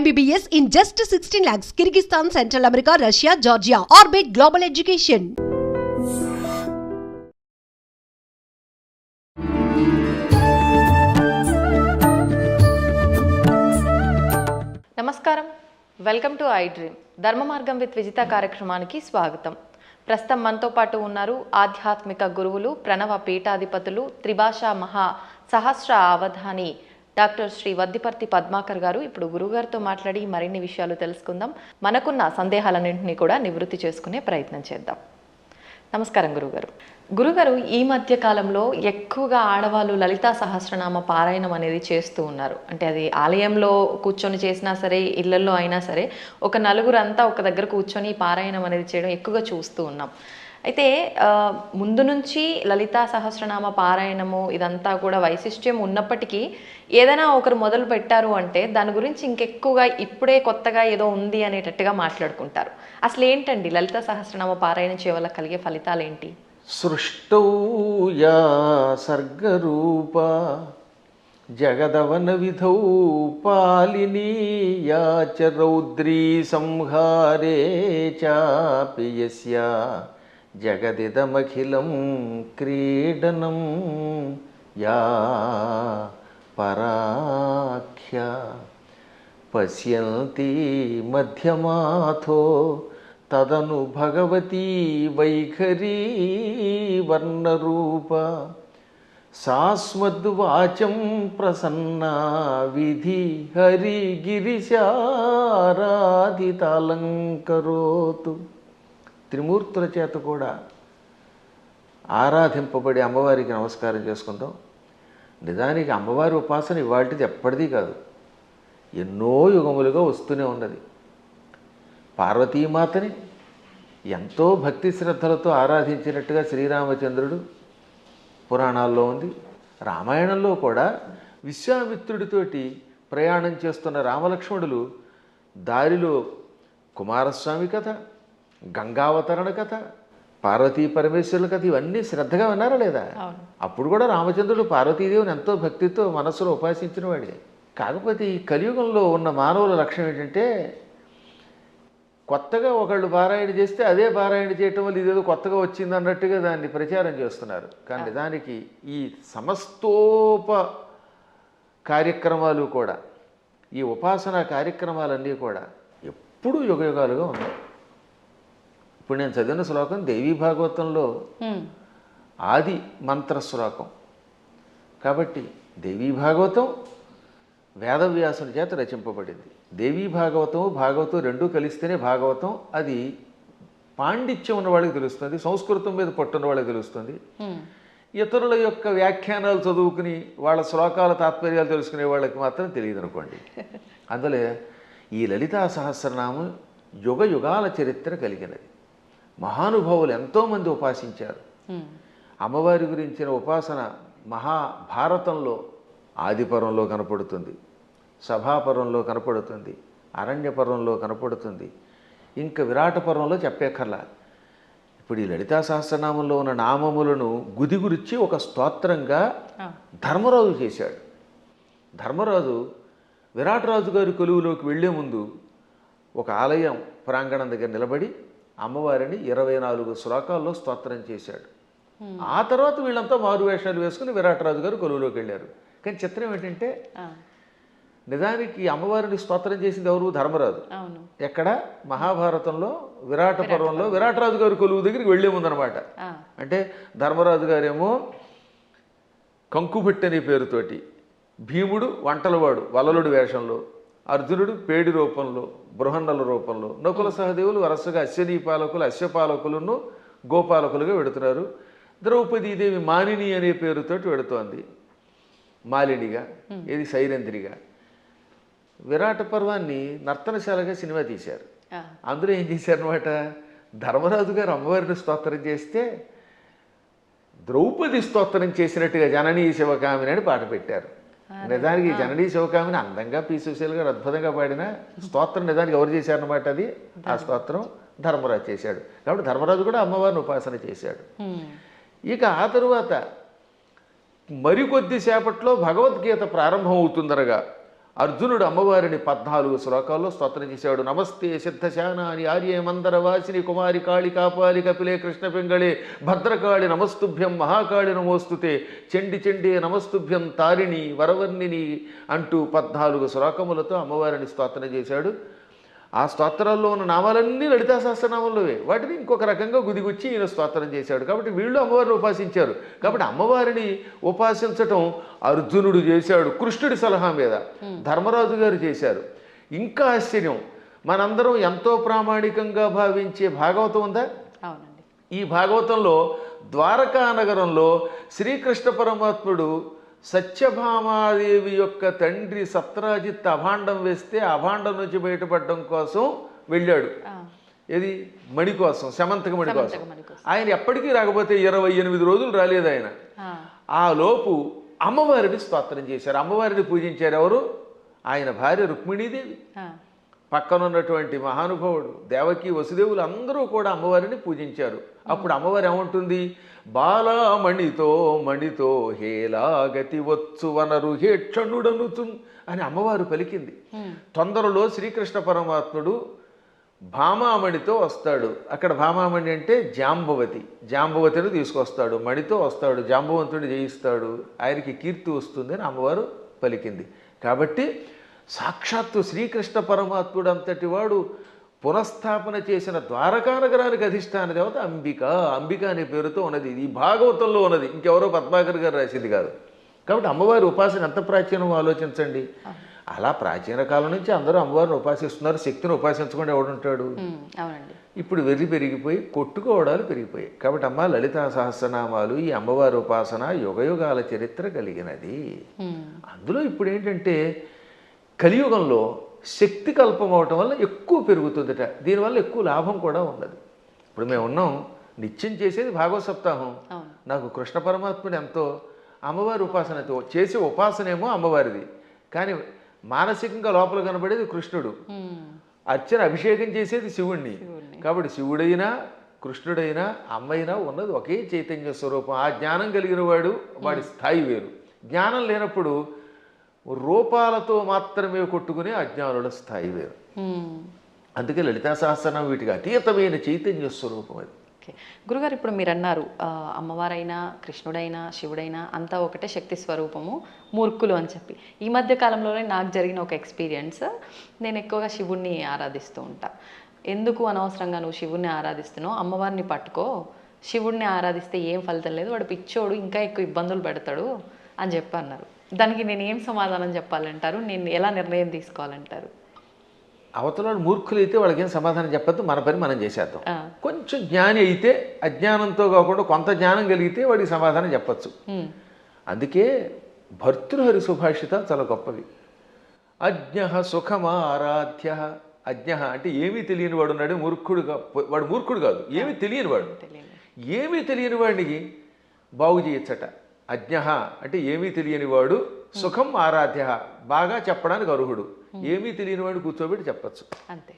MBBS in just 16 lakhs. Kyrgyzstan, Central America, Russia, Georgia. Orbit Global Education. నమస్కారం, welcome to I dream. ధర్మ మార్గం with Vijitha కార్యక్రమానికి స్వాగతం. ప్రస్తుతం మనతో పాటు ఉన్నారు ఆధ్యాత్మిక గురువులు, ప్రణవ పీఠాధిపతులు, త్రిభాషా మహా సహస్ర అవధాని డాక్టర్ శ్రీ వద్దిపర్తి పద్మాకర్ గారు. ఇప్పుడు గురుగారితో మాట్లాడి మరిన్ని విషయాలు తెలుసుకుందాం. మనకున్న సందేహాలన్నింటినీ కూడా నివృత్తి చేసుకునే ప్రయత్నం చేద్దాం. నమస్కారం గురుగారు. గురుగారు, ఈ మధ్య కాలంలో ఎక్కువగా ఆడవాళ్ళు లలితా సహస్రనామ పారాయణం అనేది చేస్తూ ఉన్నారు. అంటే అది ఆలయంలో కూర్చొని చేసినా సరే, ఇళ్లలో అయినా సరే, ఒక నలుగురు అంతా ఒక దగ్గర కూర్చొని పారాయణం అనేది చేయడం ఎక్కువగా చూస్తూ ఉన్నాం. అయితే ముందు నుంచి లలితా సహస్రనామ పారాయణము ఇదంతా కూడా వైశిష్ట్యం ఉన్నప్పటికీ ఏదైనా ఒకరు మొదలు పెట్టారు అంటే దాని గురించి ఇంకెక్కువగా ఇప్పుడే కొత్తగా ఏదో ఉంది అనేటట్టుగా మాట్లాడుకుంటారు. అసలు ఏంటండి లలితా సహస్రనామ పారాయణం చేయవల్ల కలిగే ఫలితాలు ఏంటి? సృష్టౌ యా సర్గరూప జగదవన విధౌ పాలినీ యా చ రౌద్రీ సంహారే చాపి యస్యా జగదిదమఖిలం క్రీడనం యా పరాఖ్య పశ్యంతి మధ్యమాథో తదను భగవతీ వైఖరీ వర్ణరూప సాస్మద్వాచం ప్రసన్నా విధి హరిగిరిశారాధితాలంకరోతు. త్రిమూర్తుల చేత కూడా ఆరాధింపబడి అమ్మవారికి నమస్కారం చేసుకుందాం. నిజానికి అమ్మవారి ఉపాసన ఇవాళది ఎప్పటిదీ కాదు, ఎన్నో యుగములుగా వస్తూనే ఉన్నది. పార్వతీమాతని ఎంతో భక్తి శ్రద్ధలతో ఆరాధించినట్టుగా శ్రీరామచంద్రుడు పురాణాల్లో ఉంది. రామాయణంలో కూడా విశ్వామిత్రుడితోటి ప్రయాణం చేస్తున్న రామలక్ష్మణులు దారిలో కుమారస్వామి కథ, గంగావతరణ కథ, పార్వతీ పరమేశ్వరుల కథ ఇవన్నీ శ్రద్ధగా విన్నారా లేదా? అప్పుడు కూడా రామచంద్రుడు పార్వతీదేవిని ఎంతో భక్తితో మనస్సులో ఉపాసించిన వాడే. కాకపోతే ఈ కలియుగంలో ఉన్న మానవుల లక్ష్యం ఏంటంటే కొత్తగా ఒకళ్ళు పారాయణ చేస్తే అదే పారాయణ చేయటం వల్ల ఇదేదో కొత్తగా వచ్చింది అన్నట్టుగా దాన్ని ప్రచారం చేస్తున్నారు. కానీ దానికి ఈ సమస్తోప కార్యక్రమాలు కూడా, ఈ ఉపాసనా కార్యక్రమాలన్నీ కూడా ఎప్పుడూ యుగయుగాలుగా ఉన్నాయి. ఇప్పుడు నేను చదివిన శ్లోకం దేవీ భాగవతంలో ఆది మంత్ర శ్లోకం కాబట్టి దేవీ భాగవతం వేదవ్యాసుని చేత రచింపబడింది. దేవీ భాగవతం రెండూ కలిస్తేనే భాగవతం. అది పాండిత్యం ఉన్న వాళ్ళకి తెలుస్తుంది, సంస్కృతం మీద పట్టున్న వాళ్ళకి తెలుస్తుంది. ఇతరుల యొక్క వ్యాఖ్యానాలు చదువుకుని వాళ్ళ శ్లోకాల తాత్పర్యాలు తెలుసుకునే వాళ్ళకి మాత్రం తెలియదు అనుకోండి. అందులో ఈ లలితా సహస్రనామం యుగ యుగాల చరిత్ర కలిగినది. మహానుభావులు ఎంతోమంది ఉపాసించారు. అమ్మవారి గురించిన ఉపాసన మహాభారతంలో ఆదిపర్వంలో కనపడుతుంది, సభాపర్వంలో కనపడుతుంది, అరణ్యపర్వంలో కనపడుతుంది, ఇంకా విరాట పర్వంలో చెప్పేకర్లా. ఇప్పుడు ఈ లలితా సహస్రనామంలో ఉన్న నామములను గుదిగురిచి ఒక స్తోత్రంగా ధర్మరాజు చేశాడు. ధర్మరాజు విరాటరాజు గారి కొలువులోకి వెళ్లే ముందు ఒక ఆలయం ప్రాంగణం దగ్గర నిలబడి అమ్మవారిని 24 శ్లోకాల్లో స్తోత్రం చేశాడు. ఆ తర్వాత వీళ్ళంతా మారువేషాలు వేసుకుని విరాటరాజు గారు కొలువులోకి వెళ్ళారు. కానీ చిత్రం ఏంటంటే నిజానికి అమ్మవారిని స్తోత్రం చేసింది ఎవరు? ధర్మరాజు. ఎక్కడ? మహాభారతంలో విరాట పర్వంలో విరాటరాజు గారి కొలువు దగ్గరికి వెళ్లే ముందనమాట. అంటే ధర్మరాజు గారేమో కంకుభట్టి అనే పేరుతోటి, భీముడు వంటలవాడు వలలుడి వేషంలో, అర్జునుడు పేడి రూపంలో, బృహన్నల రూపంలో, నకుల సహదేవులు వరుసగా అశ్వనీ పాలకులు, అశ్వపాలకులను గోపాలకులుగా వెడుతున్నారు. ద్రౌపదీదేవి మానిని అనే పేరుతోటి వెడుతోంది, మాలినిగా, ఇది సైరంధ్రిగా. విరాట పర్వాన్ని నర్తనశాలగా సినిమా తీశారు. అందులో ఏం చేశారనమాట, ధర్మరాజు గారు అమ్మవారిని స్తోత్రం చేస్తే ద్రౌపది స్తోత్రం చేసినట్టుగా జననీ శివకామిని అని పాట పెట్టారు. నిజానికి జననీ శివకామిని అందంగా పీసుశీల్ గారు అద్భుతంగా పాడిన స్తోత్రం నిజానికి ఎవరు చేశారనమాట, అది ఆ స్తోత్రం ధర్మరాజు చేశాడు. కాబట్టి ధర్మరాజు కూడా అమ్మవారిని ఉపాసన చేశాడు. ఇక ఆ తరువాత మరికొద్దిసేపట్లో భగవద్గీత ప్రారంభం అవుతుందనగా అర్జునుడు అమ్మవారిని 14 శ్లోకాల్లో స్తోత్రం చేశాడు. నమస్తే సిద్ధశానాని ఆర్యే మందర వాసిని కుమారి కాళి కాపాలి కపిలే కృష్ణ పింగళే భద్రకాళి నమస్తుభ్యం మహాకాళి నమోస్తుతే చండి చండే నమస్తుభ్యం తారిణి వరవర్ణిని అంటూ 14 శ్లోకములతో అమ్మవారిని స్తోత్రం చేశాడు. ఆ స్తోత్రాల్లో ఉన్న నామాలన్నీ లలితా సహస్రనామంలోవే. వాటిని ఇంకొక రకంగా గుదిగుచ్చి ఈయన స్తోత్రం చేశాడు. కాబట్టి వీళ్ళు అమ్మవారిని ఉపాసించారు. కాబట్టి అమ్మవారిని ఉపాసించటం అర్జునుడు చేశాడు కృష్ణుడి సలహా మీద, ధర్మరాజు గారు చేశారు. ఇంకా ఆశ్చర్యం, మనందరం ఎంతో ప్రామాణికంగా భావించే భాగవతం ఉందా? అవునండి. ఈ భాగవతంలో ద్వారకా నగరంలో శ్రీకృష్ణ పరమాత్ముడు సత్యభామాదేవి యొక్క తండ్రి సత్రాజిత్ అభాండం వేస్తే అభాండం నుంచి బయటపడడం కోసం వెళ్ళాడు. ఏది? మణి కోసం, శమంతక మణి కోసం. ఆయన ఎప్పటికీ రాకపోతే 28 రోజులు రాలేదు ఆయన. ఆ లోపు అమ్మవారిని స్తోత్రం చేశారు, అమ్మవారిని పూజించారు. ఎవరు? ఆయన భార్య రుక్మిణీదేవి, పక్కనున్నటువంటి మహానుభావుడు దేవకి వసుదేవులు అందరూ కూడా అమ్మవారిని పూజించారు. అప్పుడు అమ్మవారు ఏమంటుంది? బాలామణితో మణితో హేలాగతి వచ్చు వనరు హేక్షణుడనుచు అని అమ్మవారు పలికింది. తొందరలో శ్రీకృష్ణ పరమాత్ముడు భామామణితో వస్తాడు. అక్కడ భామామణి అంటే జాంబవతి, జాంబవతిని తీసుకొస్తాడు, మణితో వస్తాడు, జాంబవంతుడిని జయిస్తాడు, ఆయనకి కీర్తి వస్తుంది అని అమ్మవారు పలికింది. కాబట్టి సాక్షాత్తు శ్రీకృష్ణ పరమాత్ముడు అంతటి వాడు పునఃస్థాపన చేసిన ద్వారకా నగరానికి అధిష్టాన దేవత అంబిక. అంబిక అనే పేరుతో ఉన్నది. ఇది భాగవతంలో ఉన్నది, ఇంకెవరో పద్మాకర్ గారు రాసింది కాదు. కాబట్టి అమ్మవారి ఉపాసన ఎంత ప్రాచీనమో ఆలోచించండి. అలా ప్రాచీన కాలం నుంచి అందరూ అమ్మవారిని ఉపాసిస్తున్నారు. శక్తిని ఉపాసించకుండా ఎవడుంటాడు? ఇప్పుడు వెర్రి పెరిగిపోయి కొట్టుకోవడాలు పెరిగిపోయాయి. కాబట్టి అమ్మ లలితా సహస్రనామాలు, ఈ అమ్మవారి ఉపాసన యుగయుగాల చరిత్ర కలిగినది. అందులో ఇప్పుడు ఏంటంటే కలియుగంలో శక్తి కల్పం అవటం వల్ల ఎక్కువ పెరుగుతుందట. దీనివల్ల ఎక్కువ లాభం కూడా ఉన్నది. ఇప్పుడు మేము ఉన్నాం, నిత్యం చేసేది భాగవత సప్తాహం. నాకు కృష్ణ పరమాత్ముడు ఎంతో, అమ్మవారి ఉపాసనతో చేసే ఉపాసనేమో అమ్మవారిది, కానీ మానసికంగా లోపల కనబడేది కృష్ణుడు. అర్చన అభిషేకం చేసేది శివుణ్ణి. కాబట్టి శివుడైనా కృష్ణుడైనా అమ్మైనా ఉన్నది ఒకే చైతన్య స్వరూపం. ఆ జ్ఞానం కలిగిన వాడు, వాడి స్థాయి వేరు. జ్ఞానం లేనప్పుడు రూపాలతో మాత్రమే కొట్టుకునే అజ్ఞానుల స్థాయి వేరు. అందుకే లలితా సహస్రనామం వీటికి అతీతమైన చైతన్య స్వరూపం అది. ఓకే గురుగారు, ఇప్పుడు మీరు అన్నారు అమ్మవారైనా కృష్ణుడైనా శివుడైనా అంతా ఒకటే శక్తి స్వరూపము, మూర్ఖులు అని చెప్పి. ఈ మధ్య కాలంలోనే నాకు జరిగిన ఒక ఎక్స్పీరియన్స్, నేను ఎక్కువగా శివుణ్ణి ఆరాధిస్తూ ఉంటా. ఎందుకు అనవసరంగా నువ్వు శివుణ్ణి ఆరాధిస్తున్నావు, అమ్మవారిని పట్టుకో, శివుణ్ణి ఆరాధిస్తే ఏం ఫలితం లేదు, వాడు పిచ్చోడు, ఇంకా ఎక్కువ ఇబ్బందులు పెడతాడు అని చెప్పి అన్నారు. దానికి నేను ఏం సమాధానం చెప్పాలంటారు? నేను ఎలా నిర్ణయం తీసుకోవాలంటారు? అవతల మూర్ఖులు అయితే వాళ్ళకి ఏం సమాధానం చెప్పద్దు, మన పని మనం చేసేద్దాం. కొంచెం జ్ఞాని అయితే అజ్ఞానంతో కాకుండా కొంత జ్ఞానం కలిగితే వాడికి సమాధానం చెప్పచ్చు. అందుకే భర్తృహరి సుభాషితాలు చాలా గొప్పవి. అజ్ఞ సుఖమారాధ్య. అజ్ఞ అంటే ఏమీ తెలియని వాడు ఉన్నాడు, మూర్ఖుడుగా. వాడు మూర్ఖుడు కాదు, ఏమీ తెలియని వాడు. ఏమీ తెలియని వాడికి బాగు చేయొచ్చట. అజ్ఞ అంటే ఏమీ తెలియని వాడు, సుఖం ఆరాధ్య బాగా చెప్పడానికి అర్హుడు. ఏమీ తెలియని వాడు కూర్చోబెట్టి చెప్పచ్చు. అంతే.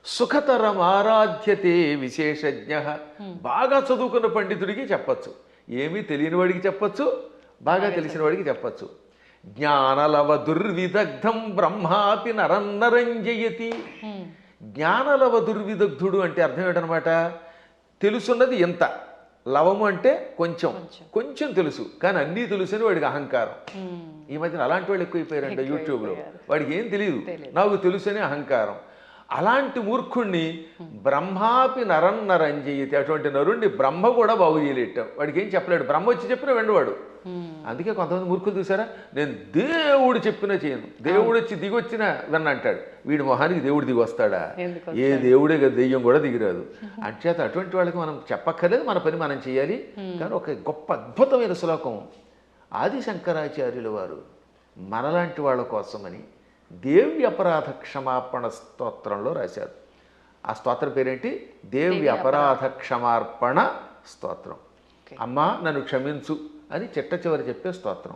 సుఖతరం ఆరాధ్యతే విశేషజ్ఞ. బాగా చదువుకున్న పండితుడికి చెప్పచ్చు, ఏమీ తెలియని వాడికి చెప్పచ్చు, బాగా తెలిసిన వాడికి చెప్పచ్చు. జ్ఞానలవ దుర్విదగ్ధం బ్రహ్మాపి నరన్నరంజయతి. జ్ఞానలవ దుర్విదగ్ధుడు అంటే అర్థం ఏంటనమాట? తెలుసున్నది ఎంత, లవము అంటే కొంచెం, కొంచెం తెలుసు కానీ అన్నీ తెలుసు అని వాడికి అహంకారం. ఈ మధ్యన అలాంటి వాళ్ళు ఎక్కువైపోయారంట యూట్యూబ్లో. వాడికి ఏం తెలియదు, నాకు తెలుసు అని అహంకారం. అలాంటి మూర్ఖుణ్ణి బ్రహ్మాపి నరన్నరంజయతి. అటువంటి నరుణ్ణి బ్రహ్మ కూడా బాగు చేయలేటం. వాడికి ఏం చెప్పలేడు, బ్రహ్మ వచ్చి చెప్పినా వెండవాడు. అందుకే కొంతమంది మూర్ఖులు చూసారా, నేను దేవుడు చెప్పినా చేయను, దేవుడు వచ్చి దిగొచ్చినా విన్నంటాడు. వీడి మొహానికి దేవుడు దిగి వస్తాడా? ఏ దేవుడే కదా, దెయ్యం కూడా దిగిరాదు. అంచేత అటువంటి వాళ్ళకి మనం చెప్పక్కర్లేదు, మన పని మనం చేయాలి. కానీ ఒక గొప్ప అద్భుతమైన శ్లోకం ఆది శంకరాచార్యుల వారు మనలాంటి వాళ్ళ కోసమని దేవి అపరాధ క్షమాపణ స్తోత్రంలో రాశారు. ఆ స్తోత్రం పేరేంటి? దేవి అపరాధ క్షమార్పణ స్తోత్రం. అమ్మా నన్ను క్షమించు అని చిట్ట చివరి చెప్పే స్తోత్రం.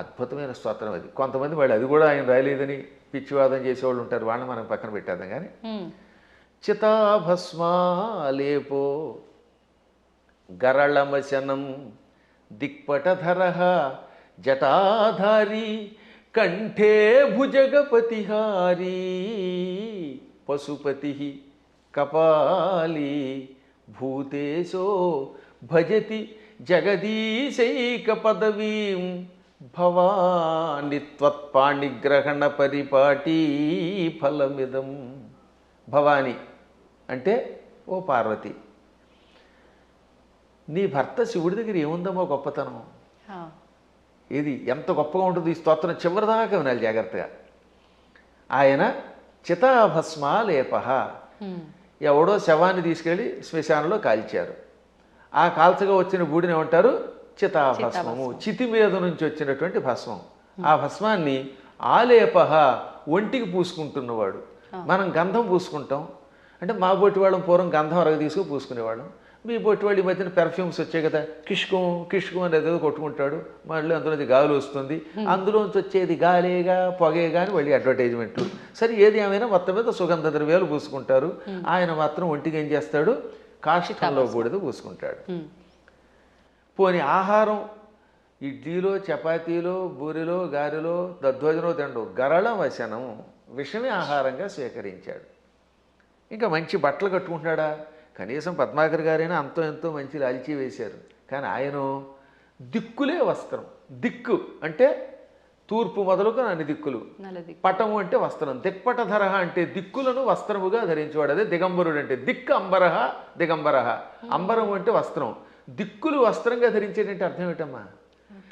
అద్భుతమైన స్తోత్రం అది. కొంతమంది వాళ్ళు అది కూడా ఆయన రాయలేదని పిచ్చివాదం చేసేవాళ్ళు ఉంటారు, వాళ్ళని మనం పక్కన పెట్టేద్దాం. కానీ చితాభస్మాలేపో గరళమశనం దిక్పటధర జటాధారి కంఠే భుజగపతిహారీ పశుపతి కపాలీ భూతేశో భజతి జగదీశైక పదవీం భవాని త్వత్పాణిగ్రహణ పరిపాటీ ఫలమిదం. భవాని అంటే ఓ పార్వతి, నీ భర్త శివుడి దగ్గర ఏముందమ్మో గొప్పతనం. ఇది ఎంత గొప్పగా ఉంటుంది. ఈ స్తోత్రం చివరిదాకా వినాలి జాగ్రత్తగా. ఆయన చితాభస్మాలేప, ఎవడో శవాన్ని తీసుకెళ్ళి శ్మశానంలో కాల్చారు. ఆ కాల్చగా వచ్చిన బూడిని ఏమంటారు? చితాభస్మము. చితి మీద నుంచి వచ్చినటువంటి భస్మం. ఆ భస్మాన్ని ఆలేప, ఒంటికి పూసుకుంటున్నవాడు. మనం గంధం పూసుకుంటాం అంటే మా బొట్టి వాళ్ళం పూర్వం గంధం అరగ తీసుకు పూసుకునేవాళ్ళం. మీ బొట్టి వాళ్ళు ఈ మధ్యన పెర్ఫ్యూమ్స్ వచ్చాయి కదా, కిష్కం కిష్కం అనేది ఏదో కొట్టుకుంటాడు, మళ్ళీ అందులోంచి గాలి వస్తుంది, అందులోంచి వచ్చేది గాలేగా పొగేగా అని మళ్ళీ అడ్వర్టైజ్మెంట్లు. సరే ఏది ఏమైనా మొత్తం మీద సుగంధ ద్రవ్యాలు పూసుకుంటారు. ఆయన మాత్రం ఒంటికి ఏం చేస్తాడు? కాష్టంలో బూడిద పూసుకుంటాడు. పోని ఆహారం ఇడ్లీలో చపాతీలో బూరిలో గారెలో దధ్వజనో తిండు, గరళ వశనం, విషమే ఆహారంగా స్వీకరించాడు. ఇంకా మంచి బట్టలు కట్టుకుంటున్నాడా? కనీసం పద్మాకర్ గారైనా అంతో ఎంతో మంచి లాల్చీ వేశారు. కానీ ఆయన దిక్కులే వస్త్రం. దిక్కు అంటే తూర్పు మొదలుకు అన్ని దిక్కులు. పటము అంటే వస్త్రం. దిక్పటధర అంటే దిక్కులను వస్త్రముగా ధరించేవాడు. అదే దిగంబరుడు అంటే. దిక్కు అంబరహ దిగంబరహ. అంబరం అంటే వస్త్రం. దిక్కులు వస్త్రంగా ధరించేటంటే అర్థం ఏంటమ్మా?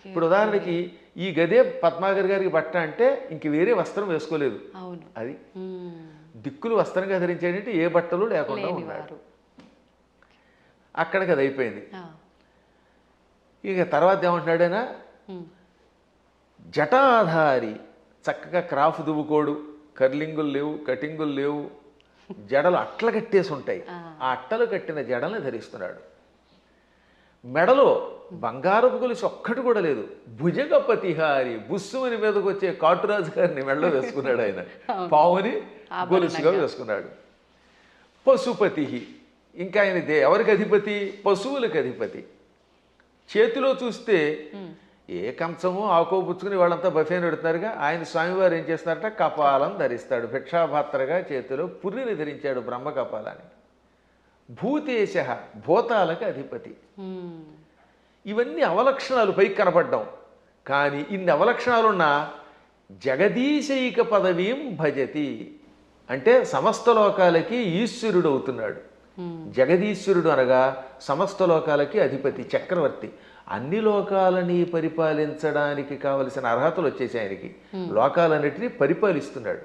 ఇప్పుడు ఉదాహరణకి ఈ గదే పద్మాకర్ గారికి బట్ట అంటే ఇంక వేరే వస్త్రం వేసుకోలేదు. అది దిక్కులు వస్త్రంగా ధరించేటంటే ఏ బట్టలు లేకుండా ఉన్నాడు. అక్కడికి అది అయిపోయింది. ఇక తర్వాత ఏమంటున్నాడైనా? జటాధారి, చక్కగా క్రాఫ్ దువ్వుకోడు, కర్లింగులు లేవు, కటింగులు లేవు, జడలు అట్ల కట్టేసి ఉంటాయి. ఆ అట్టలు కట్టిన జడల్ని ధరిస్తున్నాడు. మెడలో బంగారపు గొలుసు ఒక్కటి కూడా లేదు. భుజగపతిహారి, బుస్సుమని మీదకి వచ్చే కాటురాజు గారిని మెడలో వేసుకున్నాడు ఆయన. పావుని గొలుసుగా వేసుకున్నాడు. పశుపతి, ఇంకా ఆయన ఎవరికి అధిపతి? పశువులకు అధిపతి. చేతిలో చూస్తే ఏ కంచమో ఆకో పుచ్చుకుని వాళ్ళంతా బఫేని పెడుతున్నారుగా, ఆయన స్వామివారు ఏం చేస్తున్నారట? కపాలం ధరిస్తాడు. భిక్షాపాత్రగా చేతిలో పుర్రిని ధరించాడు, బ్రహ్మ కపాలాన్ని. భూతేశ, భూతాలకు అధిపతి. ఇవన్నీ అవలక్షణాలు పైకి కనపడ్డాం. కానీ ఇన్ని అవలక్షణాలున్నా జగదీశైక పదవీం భజతి అంటే సమస్త లోకాలకి ఈశ్వరుడు అవుతున్నాడు. జగదీశ్వరుడు అనగా సమస్త లోకాలకి అధిపతి, చక్రవర్తి. అన్ని లోకాలని పరిపాలించడానికి కావలసిన అర్హతలు వచ్చేసి ఆయనకి. లోకాలన్నిటినీ పరిపాలిస్తున్నాడు.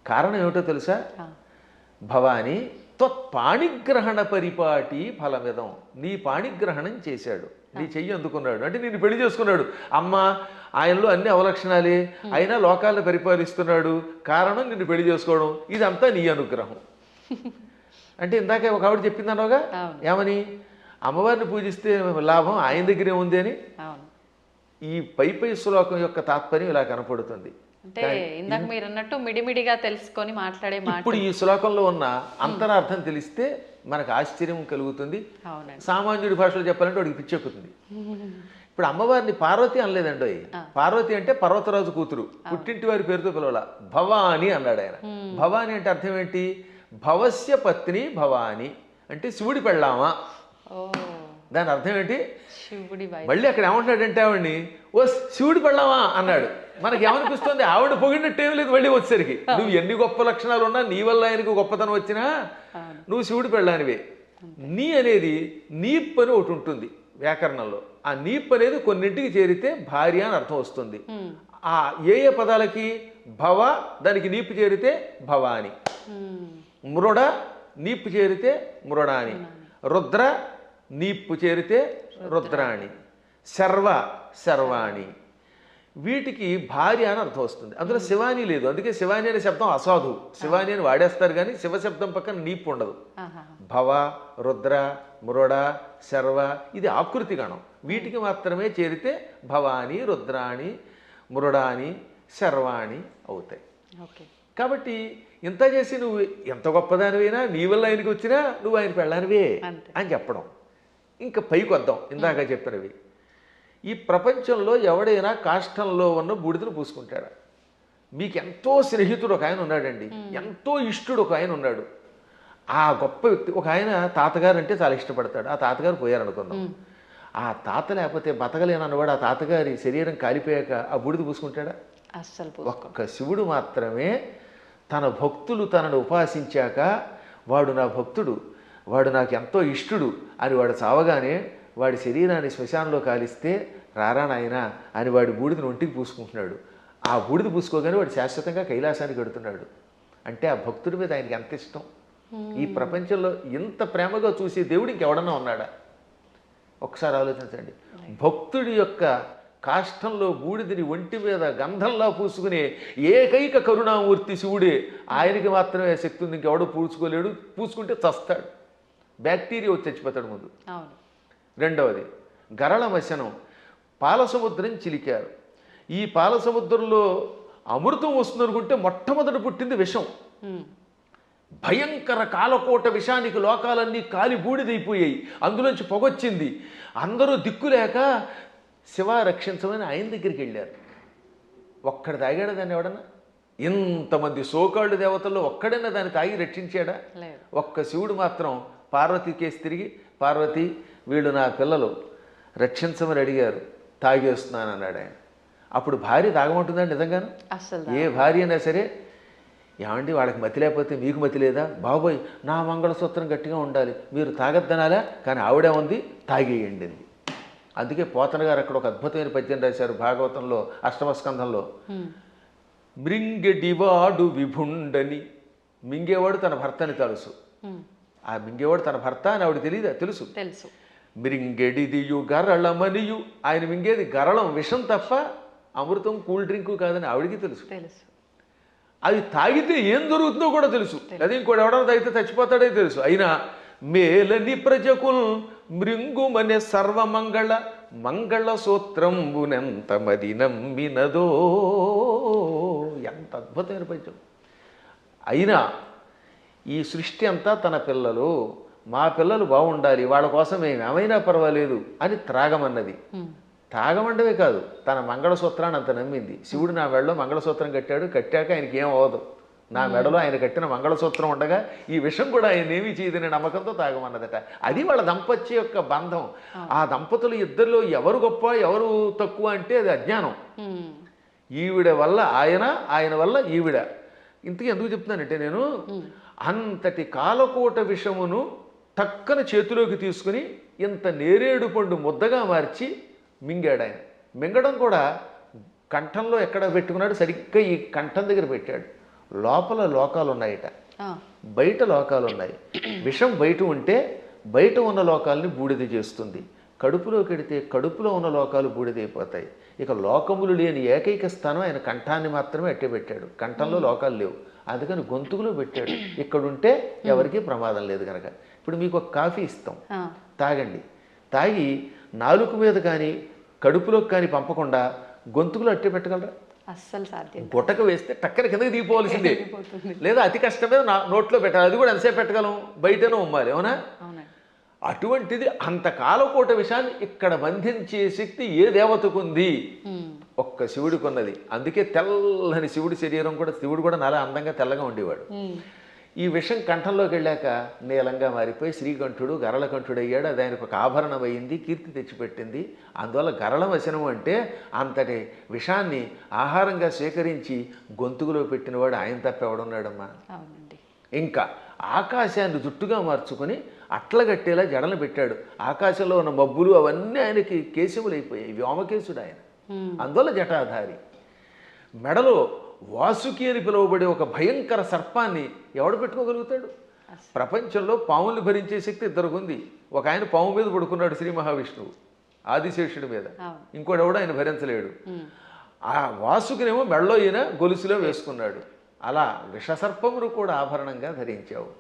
కారణం ఏమిటో తెలుసా? భవాని త్వత్పాణిగ్రహణ పరిపాటి ఫలమిదం. నీ పాణిగ్రహణం చేశాడు, నీ చెయ్యి అందుకున్నాడు అంటే నిన్ను పెళ్లి చేసుకున్నాడు. అమ్మ ఆయనలో అన్ని అవలక్షణాలే, అయినా లోకాలను పరిపాలిస్తున్నాడు. కారణం నిన్ను పెళ్లి చేసుకోవడం. ఇదంతా నీ అనుగ్రహం. అంటే ఇందాక ఒక ఆవిడ చెప్పిందనగా ఏమని? అమ్మవారిని పూజిస్తే లాభం ఆయన దగ్గరే ఉంది అని. ఈ పై శ్లోకం యొక్క తాత్పర్యం ఇలా కనపడుతుంది. అంటే ఇందాక మీరు అన్నట్టు మిడిమిడిగా తెలుసుకొని మాట్లాడే మాట. ఇప్పుడు ఈ శ్లోకంలో ఉన్న అంతరార్థం తెలిస్తే మనకు ఆశ్చర్యం కలుగుతుంది. సామాన్యుడి భాషలో చెప్పాలంటే వాడికి పిచ్చెక్కుతుంది. ఇప్పుడు అమ్మవారిని పార్వతి అనలేదండి. పార్వతి అంటే పర్వతరాజు కూతురు, పుట్టింటి వారి పేరుతో పిలవాల. భవాని అన్నాడు ఆయన. భవాని అంటే అర్థం ఏంటి? భవస్య పత్ని భవాని అంటే శివుడి పెళ్ళామా. దాని అర్థం ఏంటి? మళ్ళీ అక్కడ ఏమంటాడంటే ఆవిడ్ని ఓ శివుడి పెళ్ళామా అన్నాడు. మనకి ఏమనిపిస్తుంది? ఆవిడ పొగిడినట్టేం లేదు. మళ్ళీ వచ్చేసరికి నువ్వు ఎన్ని గొప్ప లక్షణాలు ఉన్నా, నీ వల్ల ఆయనకు గొప్పతనం వచ్చినా నువ్వు శివుడి పెళ్ళానివే. నీ అనేది నీప్ అని ఒకటి ఉంటుంది వ్యాకరణంలో. ఆ నీప్ అనేది కొన్నింటికి చేరితే భార్య అని అర్థం వస్తుంది. ఆ ఏ ఏ పదాలకి? భవ దానికి నీపు చేరితే భవాని, మృడ నీపు చేరితే మృడాని, రుద్ర నీపు చేరితే రుద్రాణి, శర్వ శర్వాణి. వీటికి భార్య అని అర్థం వస్తుంది. అందులో శివాని లేదు. అందుకే శివాని అనే శబ్దం అసాధు. శివాని అని వాడేస్తారు కానీ శివశబ్దం పక్కన నీపు ఉండదు. భవ, రుద్ర, మృడ, శర్వ ఇది ఆకృతి గణం. వీటికి మాత్రమే చేరితే భవాని, రుద్రాణి, మృడాని, శర్వాణి అవుతాయి. కాబట్టి ఇంత చేసి నువ్వు ఎంత గొప్పదానివైనా, నీ వల్ల ఆయనకి వచ్చినా నువ్వు ఆయన పెళ్ళానివే అని చెప్పడం. ఇంకా పైకి వద్దాం. ఇందాక చెప్పినవి ఈ ప్రపంచంలో ఎవడైనా కాష్టంలో ఉన్న బూడిదను పూసుకుంటాడా? మీకు ఎంతో స్నేహితుడు ఒక ఆయన ఉన్నాడండి, ఎంతో ఇష్టుడు ఒక ఆయన ఉన్నాడు. ఆ గొప్ప వ్యక్తి ఒక ఆయన తాతగారు అంటే చాలా ఇష్టపడతాడు. ఆ తాతగారు పోయారనుకుందాం. ఆ తాత లేకపోతే బతకలేనన్నవాడు ఆ తాతగారి శరీరం కాలిపోయాక ఆ బూడిద పూసుకుంటాడా? అస్సలు ఒక్క శివుడు మాత్రమే తన భక్తులు తనను ఉపాసించాక వాడు నా భక్తుడు, వాడు నాకు ఎంతో ఇష్టుడు అని వాడు చావగానే వాడి శరీరాన్ని శ్మశానంలో కాలిస్తే రారా నాయనా అని వాడి బూడిదని ఒంటికి పూసుకుంటున్నాడు. ఆ బూడిద పూసుకోగానే వాడు శాశ్వతంగా కైలాసానికి వెడుతున్నాడు. అంటే ఆ భక్తుడి మీద ఆయనకి ఎంత ఇష్టం. ఈ ప్రపంచంలో ఇంత ప్రేమగా చూసే దేవుడు ఇంకెవడన్నా ఉన్నాడా? ఒకసారి ఆలోచించండి. భక్తుడి యొక్క కాష్టంలో బూడిదని ఒంటి మీద గంధంలా పూసుకునే ఏకైక కరుణామూర్తి శివుడే. ఆయనకి మాత్రమే శక్తి ఉంది, ఇంకెవడో పూసుకోలేడు. పూసుకుంటే చస్తాడు, బ్యాక్టీరియా వచ్చి చచ్చిపోతాడు ముందు. రెండవది గరళ మశనం. పాలసముద్రం చిలికారు. ఈ పాలసముద్రంలో అమృతం వస్తుంది అనుకుంటే మొట్టమొదటి పుట్టింది విషం. భయంకర కాలకోట విషానికి లోకాలన్నీ కాలి బూడిదైపోయాయి. అందులోంచి పొగొచ్చింది. అందరూ దిక్కులేక శివ రక్షించమని ఆయన దగ్గరికి వెళ్ళారు. ఒక్కడు తాగాడా దాన్ని ఎవడన్నా? ఇంతమంది సోకాళ్ళు దేవతల్లో ఒక్కడైనా దాన్ని తాగి రక్షించాడా? ఒక్క శివుడు మాత్రం పార్వతి కేసు తిరిగి, పార్వతి వీళ్ళు నా పిల్లలు రక్షించమని అడిగారు, తాగేస్తున్నాను అన్నాడు ఆయన. అప్పుడు భార్య తాగమంటుందండి నిజంగాను? ఏ భార్య అయినా సరే, ఏమండి వాళ్ళకి మతి లేకపోతే మీకు మతి లేదా? బాబోయ్ నా మంగళసూత్రం గట్టిగా ఉండాలి, మీరు తాగద్దనాలా, కానీ ఆవిడే ఉంది తాగేయండి. అందుకే పోతన గారు అక్కడ ఒక అద్భుతమైన పద్యం రాశారు భాగవతంలో అష్టమస్కంధంలో. మృంగెడివాడు విభుండని. మింగేవాడు తన భర్తని తెలుసు. ఆ మింగేవాడు తన భర్త అని ఆవిడ తెలియదా? తెలుసు. మృంగెడిదియు గరళమనియు. ఆయన మింగేది గరళం, విషం తప్ప అమృతం కూల్ డ్రింకు కాదని ఆవిడికి తెలుసు. అది తాగితే ఏం జరుగుతుందో కూడా తెలుసు. అదే ఇంకోటి ఎవడన్నా తాగితే చచ్చిపోతాడే తెలుసు. అయినా మేలని ప్రజకుల్ మృంగుమనే సర్వమంగళ మంగళ సూత్రంబునెంత మది నమ్మినదో. ఎంత అద్భుతమైన పద్యం. అయినా ఈ సృష్టి అంతా తన పిల్లలు, మా పిల్లలు బాగుండాలి, వాళ్ళ కోసం మేము ఏమైనా పర్వాలేదు అని త్రాగమన్నది. తాగమండవే కాదు, తన మంగళసూత్రాన్ని అంత నమ్మింది. శివుడు నా మెడలో మంగళసూత్రం కట్టాడు, కట్టాక ఆయనకి ఏం అవ్వదు. నా మెడలో ఆయన కట్టిన మంగళసూత్రం ఉండగా ఈ విషయం కూడా ఆయన ఏమీ చేయదనే నమ్మకంతో తాగమన్నదట. అది వాళ్ళ దంపత్య యొక్క బంధం. ఆ దంపతులు ఇద్దరిలో ఎవరు గొప్ప ఎవరు తక్కువ అంటే అది అజ్ఞానం. ఈవిడ వల్ల ఆయన, ఆయన వల్ల ఈవిడ. ఇంతకీ ఎందుకు చెప్తున్నానంటే నేను, అంతటి కాలకోట విషమును టక్కన చేతిలోకి తీసుకుని ఇంత నేరేడు పండు ముద్దగా మార్చి మింగాడు ఆయన. మింగడం కూడా కంఠంలో ఎక్కడ పెట్టుకున్నాడు, సరిగ్గా ఈ కంఠం దగ్గర పెట్టాడు. లోపల లోకాలు ఉన్నాయట, బయట లోకాలు ఉన్నాయి. విషం బయట ఉంటే బయట ఉన్న లోకాలని బూడిద చేస్తుంది. కడుపులోకి వెడితే కడుపులో ఉన్న లోకాలు బూడిదైపోతాయి. ఇక లోకములు లేని ఏకైక స్థానం ఆయన కంఠాన్ని మాత్రమే అట్టే పెట్టాడు. కంఠంలో లోకాలు లేవు, అందుకని గొంతుకులో పెట్టాడు. ఇక్కడుంటే ఎవరికీ ప్రమాదం లేదు కనుక. ఇప్పుడు మీకు ఒక కాఫీ ఇస్తాం, తాగండి. తాగి నాలుక మీద కానీ కడుపులోకి కానీ పంపకుండా గొంతుకులో అట్టే పెట్టగలరా? అస్సలు సాధ్యం. గుట్టక వేస్తే టక్కన కిందకి దిగిపోవాల్సిందే, లేదా అతి కష్టమే నోట్లో పెట్టాలి. అది కూడా ఎంతసేపు పెట్టగలం, బయటనే ఉమ్మాలి, అవునా? అటువంటిది అంత కాలకోట విషయాన్ని ఇక్కడ బంధించే శక్తి ఏ దేవతకు ఉంది? ఒక్క శివుడికి ఉన్నది. అందుకే తెల్లని శివుడి శరీరం కూడా, శివుడు కూడా చాలా అందంగా తెల్లగా ఉండేవాడు. ఈ విషం కంఠంలోకి వెళ్ళాక నీలంగా మారిపోయి శ్రీకంఠుడు గరళకంఠుడు అయ్యాడు. అది ఆయనకు ఒక ఆభరణం అయింది, కీర్తి తెచ్చిపెట్టింది. అందువల్ల గరళ వచనం అంటే అంతటి విషాన్ని ఆహారంగా స్వీకరించి గొంతుకులో పెట్టినవాడు ఆయన తప్ప ఎవడున్నాడమ్మా? ఇంకా ఆకాశాన్ని జుట్టుగా మార్చుకొని అట్లగట్టేలా జడలు పెట్టాడు. ఆకాశంలో ఉన్న మబ్బులు అవన్నీ ఆయనకి కేశములైపోయాయి. వ్యోమకేశుడు ఆయన, అందువల్ల జటాధారి. మెడలో వాసుకి అని పిలువబడే ఒక భయంకర సర్పాన్ని ఎవడు పెట్టుకోగలుగుతాడు? ప్రపంచంలో పాముల్ని భరించే శక్తి ఇద్దరికి ఉంది. ఒక ఆయన పాము మీద పడుకున్నాడు, శ్రీ మహావిష్ణువు ఆదిశేషుడి మీద. ఇంకోటి ఎవడు ఆయన భరించలేడు. ఆ వాసుకినేమో మెడలో ఈయన గొలుసులో వేసుకున్నాడు. అలా విషసర్పమును కూడా ఆభరణంగా ధరించావు.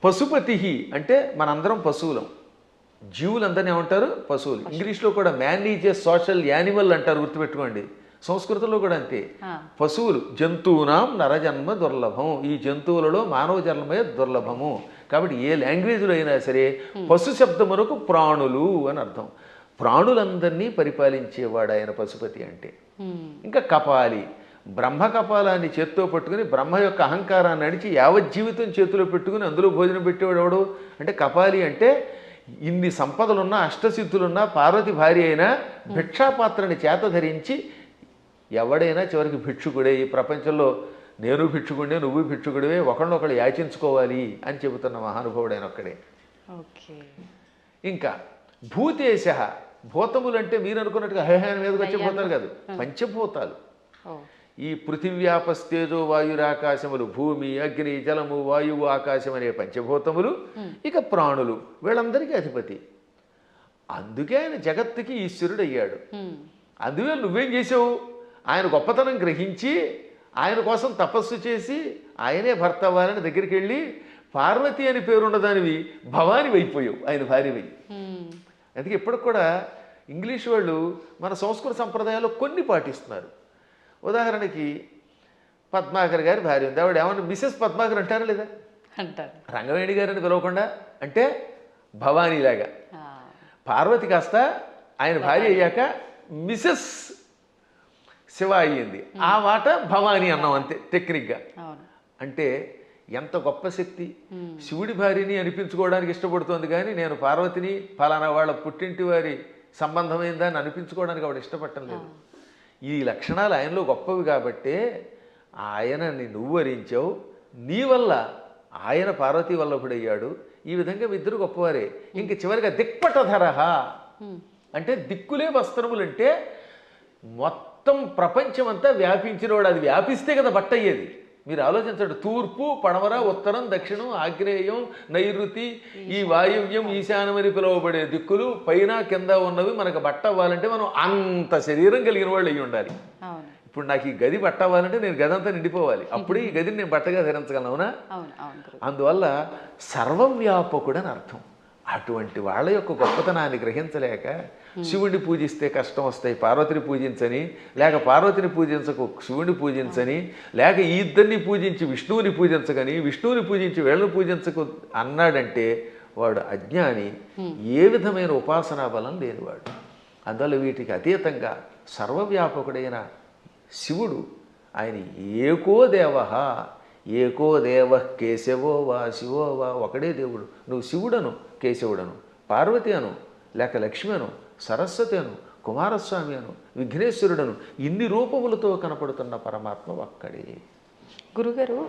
పశుపతి అంటే మనందరం పశువులం. జీవులందరినీ ఏమంటారు? పశువులు. ఇంగ్లీష్లో కూడా man is a social animal అంటారు, గుర్తుపెట్టుకోండి. సంస్కృతంలో కూడా అంతే. పశువులు జంతువునాం నరజన్మ దుర్లభం. ఈ జంతువులలో మానవ జన్మే దుర్లభము. కాబట్టి ఏ లాంగ్వేజ్లో అయినా సరే పశు శబ్దమునకు ప్రాణులు అని అర్థం. ప్రాణులందరినీ పరిపాలించేవాడు ఆయన పశుపతి అంటే. ఇంకా కపాలి, బ్రహ్మ కపాలాన్ని చేత్తో పట్టుకుని బ్రహ్మ యొక్క అహంకారాన్ని అడిచి యావజ్జీవితం చేతిలో పెట్టుకుని అందులో భోజనం పెట్టేవాడు ఎవడు అంటే కపాలి. అంటే ఇన్ని సంపదలున్నా అష్టసిద్ధులున్నా పార్వతి భార్య అయినా భిక్షాపాత్రని చేత ధరించి ఎవడైనా చివరికి భిక్షుకుడే. ఈ ప్రపంచంలో నేను భిక్షుకుడే, నువ్వు భిక్షుకుడివే, ఒకళ్ళనొకళ్ళు యాచించుకోవాలి అని చెబుతున్న మహానుభావుడైన ఒక్కడే. ఓకే. ఇంకా భూతేశ, భూతములంటే మీరు అనుకున్నట్టుగా హైహాన్ మీదకి వచ్చే భూతాలు కాదు, పంచభూతాలు. ఈ పృథివ్యాపస్తేజో వాయురాకాశములు, భూమి, అగ్ని, జలము, వాయువు, ఆకాశం అనే పంచభూతములు, ఇక ప్రాణులు, వీళ్ళందరికీ అధిపతి. అందుకే ఆయన జగత్తుకి ఈశ్వరుడు అయ్యాడు. అందువల్ల నువ్వేం చేసావు? ఆయన గొప్పతనం గ్రహించి ఆయన కోసం తపస్సు చేసి ఆయనే భర్త అవ్వాలని దగ్గరికి వెళ్ళి పార్వతి అని పేరున్నదానివి భవాని అయిపోయావు, ఆయన భార్యవై. అందుకే ఇప్పటికి కూడా ఇంగ్లీష్ వాళ్ళు మన సంస్కృత సంప్రదాయాల్లో కొన్ని పాటిస్తున్నారు. ఉదాహరణకి పద్మాకర్ గారి భార్య ఉంది, ఆవిడ ఏమన్నా మిసెస్ పద్మాకర్ అంటారా లేదా? అంటారు. రంగవేణి గారిని పిలవకుండా అంటే భవానీలాగా. పార్వతి కాస్త ఆయన భార్య అయ్యాక మిసెస్ శివ అయ్యింది, ఆ మాట భవానీ అన్నాం అంతే టెక్నిక్గా. అంటే ఎంత గొప్ప శక్తి! శివుడి భార్యని అనిపించుకోవడానికి ఇష్టపడుతోంది కానీ నేను పార్వతిని ఫలానా వాళ్ళ పుట్టింటి వారి సంబంధమైందా అని అనిపించుకోవడానికి ఆవిడ ఇష్టపడటం లేదు. ఈ లక్షణాలు ఆయనలో గొప్పవి కాబట్టే ఆయనని నువ్వు వరించావు, నీ వల్ల ఆయన పార్వతీ వల్లభుడయ్యాడు. ఈ విధంగా మీ ఇద్దరు గొప్పవారే. ఇంక చివరిగా దిక్పటధరహ అంటే దిక్కులే వస్త్రములంటే మొత్తం ప్రపంచం అంతా వ్యాపించినవాడు. అది వ్యాపిస్తే కదా బట్ట అయ్యేది. మీరు ఆలోచించండి, తూర్పు, పడమర, ఉత్తరం, దక్షిణం, ఆగ్నేయం, నైరుతి, ఈ వాయువ్యం, ఈశాన్యం అని పిలువబడే దిక్కులు పైన కింద ఉన్నవి మనకు బట్ట అవ్వాలంటే మనం అంత శరీరం కలిగిన వాళ్ళు అయ్యి ఉండాలి. ఇప్పుడు నాకు ఈ గది బట్ట అవ్వాలంటే నేను గది అంతా నిండిపోవాలి, అప్పుడే ఈ గదిని నేను బట్టగా ధరించగలను. అవునా? అందువల్ల సర్వవ్యాపకుడు అని అర్థం. అటువంటి వాళ్ళ యొక్క గొప్పతనాన్ని గ్రహించలేక శివుడిని పూజిస్తే కష్టం వస్తాయి, పార్వతిని పూజించని, లేక పార్వతిని పూజించకు శివుడిని పూజించని, లేక ఈ ఇద్దరిని పూజించి విష్ణువుని పూజించగని, విష్ణువుని పూజించి వీళ్ళని పూజించకు అన్నాడంటే వాడు అజ్ఞాని, ఏ విధమైన ఉపాసనా బలం లేనివాడు. అందువల్ల వీటికి అతీతంగా సర్వవ్యాపకుడైన శివుడు ఆయన ఏకో దేవ, ఏకో దేవ కేశవో వా శివో వా, ఒకడే దేవుడు. నువ్వు శివుడను, కేశవుడను, పార్వతి అను, లేక లక్ష్మి అను, సరస్వతి అను, కుమారస్వామి అను, విఘ్నేశ్వరుడను, ఇన్ని రూపములతో కనపడుతున్న పరమాత్మ ఒక్కడే. గురుగారు,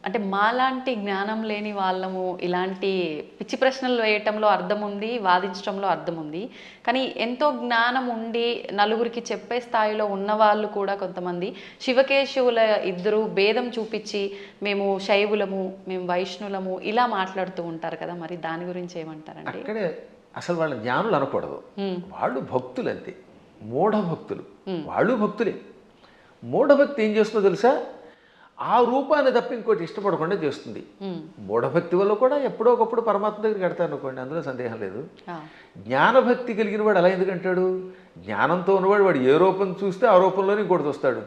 అంటే మాలాంటి జ్ఞానం లేని వాళ్ళము ఇలాంటి పిచ్చి ప్రశ్నలు వేయటంలో అర్థం ఉంది, వాదించడంలో అర్థం ఉంది. కానీ ఎంతో జ్ఞానం ఉండి నలుగురికి చెప్పే స్థాయిలో ఉన్నవాళ్ళు కూడా కొంతమంది శివకేశవుల ఇద్దరు భేదం చూపించి మేము శైవులము, మేము వైష్ణులము ఇలా మాట్లాడుతూ ఉంటారు కదా, మరి దాని గురించి ఏమంటారండి? అక్కడే అసలు వాళ్ళ జ్ఞానులు అనకూడదు, వాళ్ళు భక్తులు అంతే, మూఢభక్తులు. వాళ్ళు భక్తులే. మూఢభక్తి ఏం చేస్తుందో తెలుసా? ఆ రూపాన్ని తప్ప ఇంకోటి ఇష్టపడకుండా చేస్తుంది. మూఢభక్తి వల్ల కూడా ఎప్పుడో ఒకప్పుడు పరమాత్మ దగ్గరికి కడతారు అనుకోండి, అందులో సందేహం లేదు. జ్ఞానభక్తి కలిగిన వాడు అలా ఎందుకంటాడు? జ్ఞానంతో ఉన్నవాడు వాడు ఏ రూపం చూస్తే ఆ రూపంలోనే ఇంకోటి చూస్తాడు.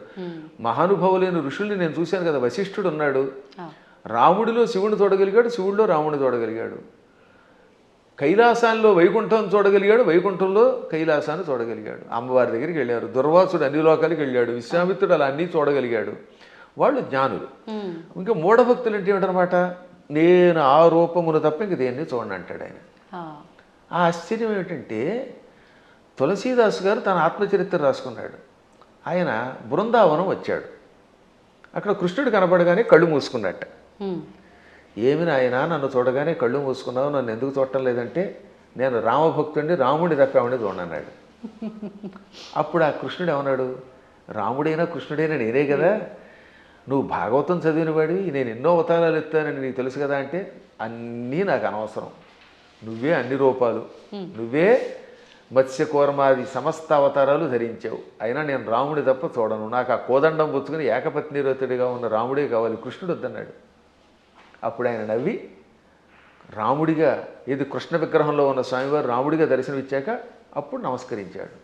మహానుభావులైన ఋషుల్ని నేను చూశాను కదా, వశిష్ఠుడు ఉన్నాడు, రాముడిలో శివుని చూడగలిగాడు, శివుడిలో రాముడిని చూడగలిగాడు. కైలాసాల్లో వైకుంఠం చూడగలిగాడు, వైకుంఠంలో కైలాసాన్ని చూడగలిగాడు. అమ్మవారి దగ్గరికి వెళ్ళారు. దుర్వాసుడు అన్ని లోకాలకి వెళ్ళాడు. విశ్వామిత్రుడు అలా అన్నీ చూడగలిగాడు. వాళ్ళు జ్ఞానులు. ఇంకా మూఢభక్తులు అంటే ఏమిటనమాట? నేను ఆ రూపమును తప్ప ఇంక దేన్ని చూడండి అంటాడు ఆయన. ఆ ఆశ్చర్యం ఏమిటంటే తులసీదాసు గారు తన ఆత్మచరిత్ర రాసుకున్నాడు. ఆయన బృందావనం వచ్చాడు. అక్కడ కృష్ణుడు కనపడగానే కళ్ళు మూసుకున్నట్ట. ఏమి నాయనా నన్ను చూడగానే కళ్ళు మూసుకున్నావు, నన్ను ఎందుకు చూడటం లేదంటే నేను రామభక్తుడిని, రాముడిని తప్పేవాడిని చూడన్నాడు. అప్పుడు ఆ కృష్ణుడు ఏమన్నాడు? రాముడైనా కృష్ణుడైనా నేనే కదా, నువ్వు భాగవతం చదివిన వాడివి, నేను ఎన్నో అవతారాలు ఎత్తానని నీకు తెలుసు కదా అంటే అన్నీ నాకు అనవసరం, నువ్వే అన్ని రూపాలు, నువ్వే మత్స్య కూర్మాది సమస్త అవతారాలు ధరించావు, అయినా నేను రాముడి తప్ప చూడను, నాకు ఆ కోదండం పుచ్చుకుని ఏకపత్నిరోతుడిగా ఉన్న రాముడే కావాలి, కృష్ణుడు వద్దన్నాడు. అప్పుడు ఆయన నవ్వి రాముడిగా, ఇది కృష్ణ విగ్రహంలో ఉన్న స్వామివారు రాముడిగా దర్శనమిచ్చాక అప్పుడు నమస్కరించాడు.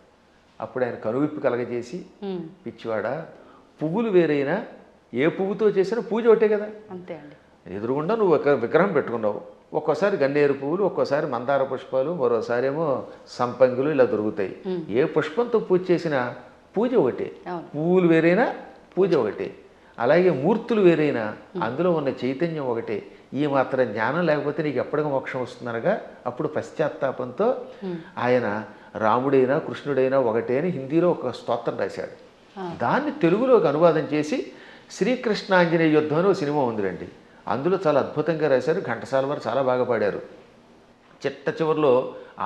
అప్పుడు ఆయన కనువిప్పు కలగజేసి, పిచ్చివాడా, పువ్వులు వేరైనా ఏ పువ్వుతో చేసినా పూజ ఒకటే కదా, అంతే అండి. ఎదురుగుండా నువ్వు ఒక విగ్రహం పెట్టుకున్నావు. ఒక్కోసారి గన్నేరు పువ్వులు, ఒక్కోసారి మందార పుష్పాలు, మరోసారి ఏమో సంపంగులు ఇలా దొరుకుతాయి. ఏ పుష్పంతో పూజ చేసినా పూజ ఒకటే, పువ్వులు వేరైనా పూజ ఒకటే. అలాగే మూర్తులు వేరైనా అందులో ఉన్న చైతన్యం ఒకటే. ఈ మాత్రం జ్ఞానం లేకపోతే నీకు ఎప్పటికీ మోక్షం వస్తుందనగా అప్పుడు పశ్చాత్తాపంతో ఆయన రాముడైనా కృష్ణుడైనా ఒకటే అని హిందీలో ఒక స్తోత్రం రాశాడు. దాన్ని తెలుగులోకి అనువాదం చేసి శ్రీకృష్ణాంజనేయ యుద్ధం అని ఒక సినిమా ఉందిరండి. అందులో చాలా అద్భుతంగా రాశారు. ఘంటసాల వారు చాలా బాగా పాడారు. చిట్ట చివరిలో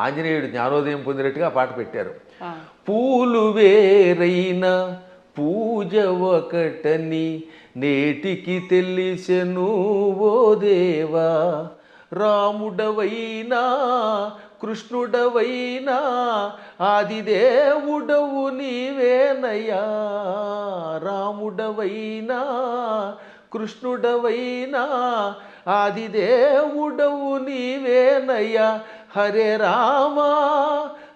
ఆంజనేయుడు జ్ఞానోదయం పొందినట్టుగా ఆ పాట పెట్టారు. పూలు వేరైనా పూజ ఒకటని నేటికి తెలిసెను ఓ దేవా, రాముడవైనా కృష్ణుడవైనా ఆదిదేవుడవు నీవేనయ్యా, రాముడవైనా కృష్ణుడవైనా ఆదిదేవుడవు నీవేనయ్యా, హరే రామ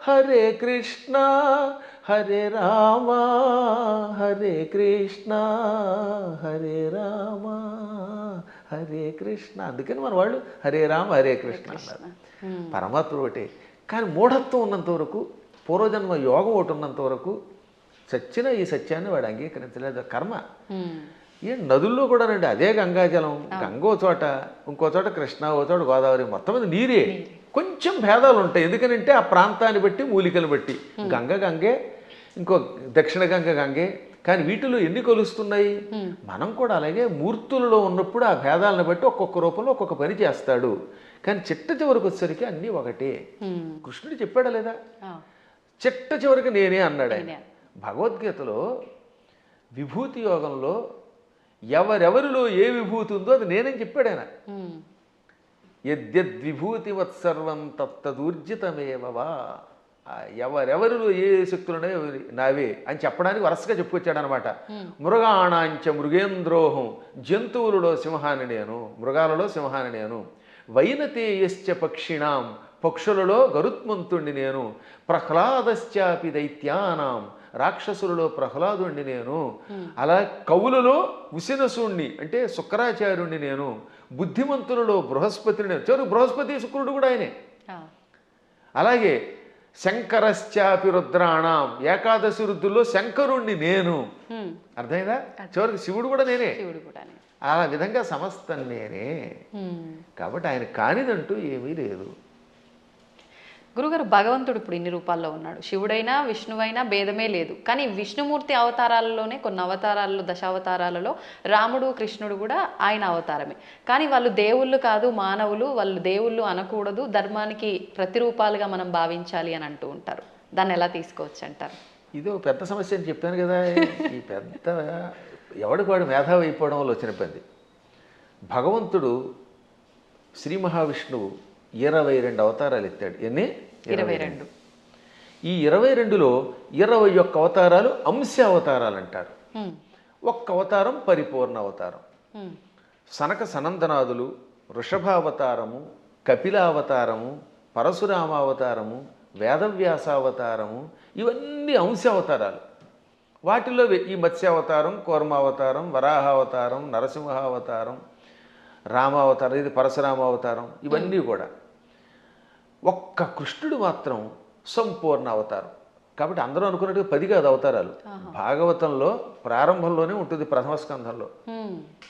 హరే కృష్ణ హరే రామ హరే కృష్ణ హరే రామ హరే కృష్ణ. అందుకని మన వాళ్ళు హరే రామ హరే కృష్ణ అన్నారు. పరమాత్మ ఒకటే. కానీ మూఢత్వం ఉన్నంత వరకు, పూర్వజన్మ యోగం ఒకటి ఉన్నంత వరకు చచ్చిన ఈ సత్యాన్ని వాడు అంగీకరించలేదు. కర్మ. ఏ నదుల్లో కూడా రండి, అదే గంగాజలం. గంగో చోట, ఇంకో చోట కృష్ణ, ఓ చోట గోదావరి, మొత్తం మీద నీరే. కొంచెం భేదాలు ఉంటాయి. ఎందుకనంటే ఆ ప్రాంతాన్ని బట్టి, మూలికలు బట్టి. గంగ గంగే, ఇంకో దక్షిణ గంగ గంగే. కానీ వీటిలో ఎన్ని కొలుస్తున్నాయి? మనం కూడా అలాగే మూర్తులలో ఉన్నప్పుడు ఆ భేదాలను బట్టి ఒక్కొక్క రూపంలో ఒక్కొక్క పని చేస్తాడు. కానీ చిట్ట చివరికి వచ్చేసరికి అన్నీ ఒకటే. కృష్ణుడు చెప్పాడా లేదా? చిట్ట చివరికి నేనే అన్నాడు ఆయన. భగవద్గీతలో విభూతి యోగంలో ఎవరెవరిలో ఏ విభూతి ఉందో అది నేనని చెప్పాడు ఆయన. యద్యద్విభూతివత్సర్వం తత్తదూర్జితమేవవా. ఎవరెవరిలో ఏ శక్తులున్నాయో నావే అని చెప్పడానికి వరుసగా చెప్పుకొచ్చాడు అనమాట. మృగాణాంచ మృగేంద్రోహం, జంతువులలో సింహాన్ని నేను, మృగాలలో సింహాన్ని నేను. వైనతేయశ్చ పక్షిణాం, పక్షులలో గరుత్మంతుణ్ణి నేను. ప్రహ్లాదశ్చాపి దైత్యానాం, రాక్షసులలో ప్రహ్లాదుణ్ణి నేను. అలా కవులలో ఉసినసుణ్ణి అంటే శుక్రాచార్యుణ్ణి నేను. బుద్ధిమంతులలో బృహస్పతిని నేను. చివరికి బృహస్పతి శుక్రుడు కూడా ఆయనే. అలాగే శంకరశ్చాపి రుద్రాణం, ఏకాదశి రుద్రుల్లో శంకరుణ్ణి నేను. అర్థమైందా? చివరికి శివుడు కూడా నేనే. ఆ విధంగా సమస్తం నేనే. కాబట్టి ఆయన కానిదంటూ ఏమీ లేదు. గురుగారు, భగవంతుడు ఇప్పుడు ఇన్ని రూపాల్లో ఉన్నాడు. శివుడైనా విష్ణువైనా భేదమే లేదు. కానీ విష్ణుమూర్తి అవతారాలలోనే, కొన్ని అవతారాలలో, దశావతారాలలో రాముడు కృష్ణుడు కూడా ఆయన అవతారమే. కానీ వాళ్ళు దేవుళ్ళు కాదు, మానవులు. వాళ్ళు దేవుళ్ళు అనకూడదు, ధర్మానికి ప్రతిరూపాలుగా మనం భావించాలి అని అంటూ ఉంటారు. దాన్ని ఎలా తీసుకోవచ్చు అంటారు? ఇది ఒక పెద్ద సమస్య అని చెప్పాను కదా. ఈ పెద్ద ఎవడికి వాడు మేధావి అయిపోవడం వల్ల వచ్చిన పని. భగవంతుడు శ్రీ మహావిష్ణువు 22 అవతారాలు ఎత్తాడు. ఎన్ని? 22. ఈ 22లో 21 అవతారాలు అంశ అవతారాలు అంటారు. ఒక్క అవతారం పరిపూర్ణ అవతారం. సనక సనందనాదులు, వృషభావతారము, కపిలావతారము, పరశురామావతారము, వేదవ్యాసావతారము, ఇవన్నీ అంశ అవతారాలు. వాటిలో ఈ మత్స్యావతారం, కూర్మావతారం, వరాహావతారం, నరసింహావతారం, రామావతారం, ఇది పరశురామావతారం, ఇవన్నీ కూడా. ఒక్క కృష్ణుడు మాత్రం సంపూర్ణ అవతారం. కాబట్టి అందరూ అనుకున్నట్టుగా 10 కాదు అవతారాలు. భాగవతంలో ప్రారంభంలోనే ఉంటుంది, ప్రథమ స్కంధంలో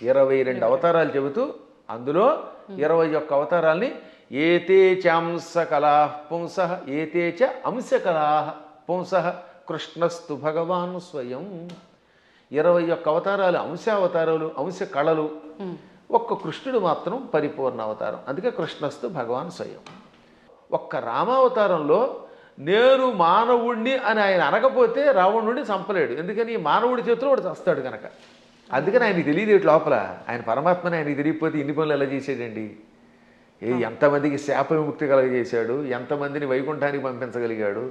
22 అవతారాలు చెబుతూ అందులో 21 అవతారాల్ని ఏతే చాంస కళా పుంస ఏతే చ అంశ కళా పుంస కృష్ణస్తు భగవాన్ స్వయం. 21 అవతారాలు అంశావతారాలు, అంశ కళలు. ఒక్క కృష్ణుడు మాత్రం పరిపూర్ణ అవతారం. అందుకే కృష్ణస్తు భగవాన్ స్వయం. ఒక్క రామావతారంలో నేను మానవుణ్ణి అని ఆయన అనకపోతే రావణుడిని చంపలేడు. ఎందుకని మానవుడి చేతిలో వాడు చస్తాడు కనుక. అందుకని ఆయనకి తెలియదు లోపల. ఆయన పరమాత్మని ఆయనకి తెలియకపోతే ఇన్ని పనులు ఎలా చేసాడండి? ఎంతమందికి శాప విముక్తి కలగజేశాడు, ఎంతమందిని వైకుంఠానికి పంపించగలిగాడు.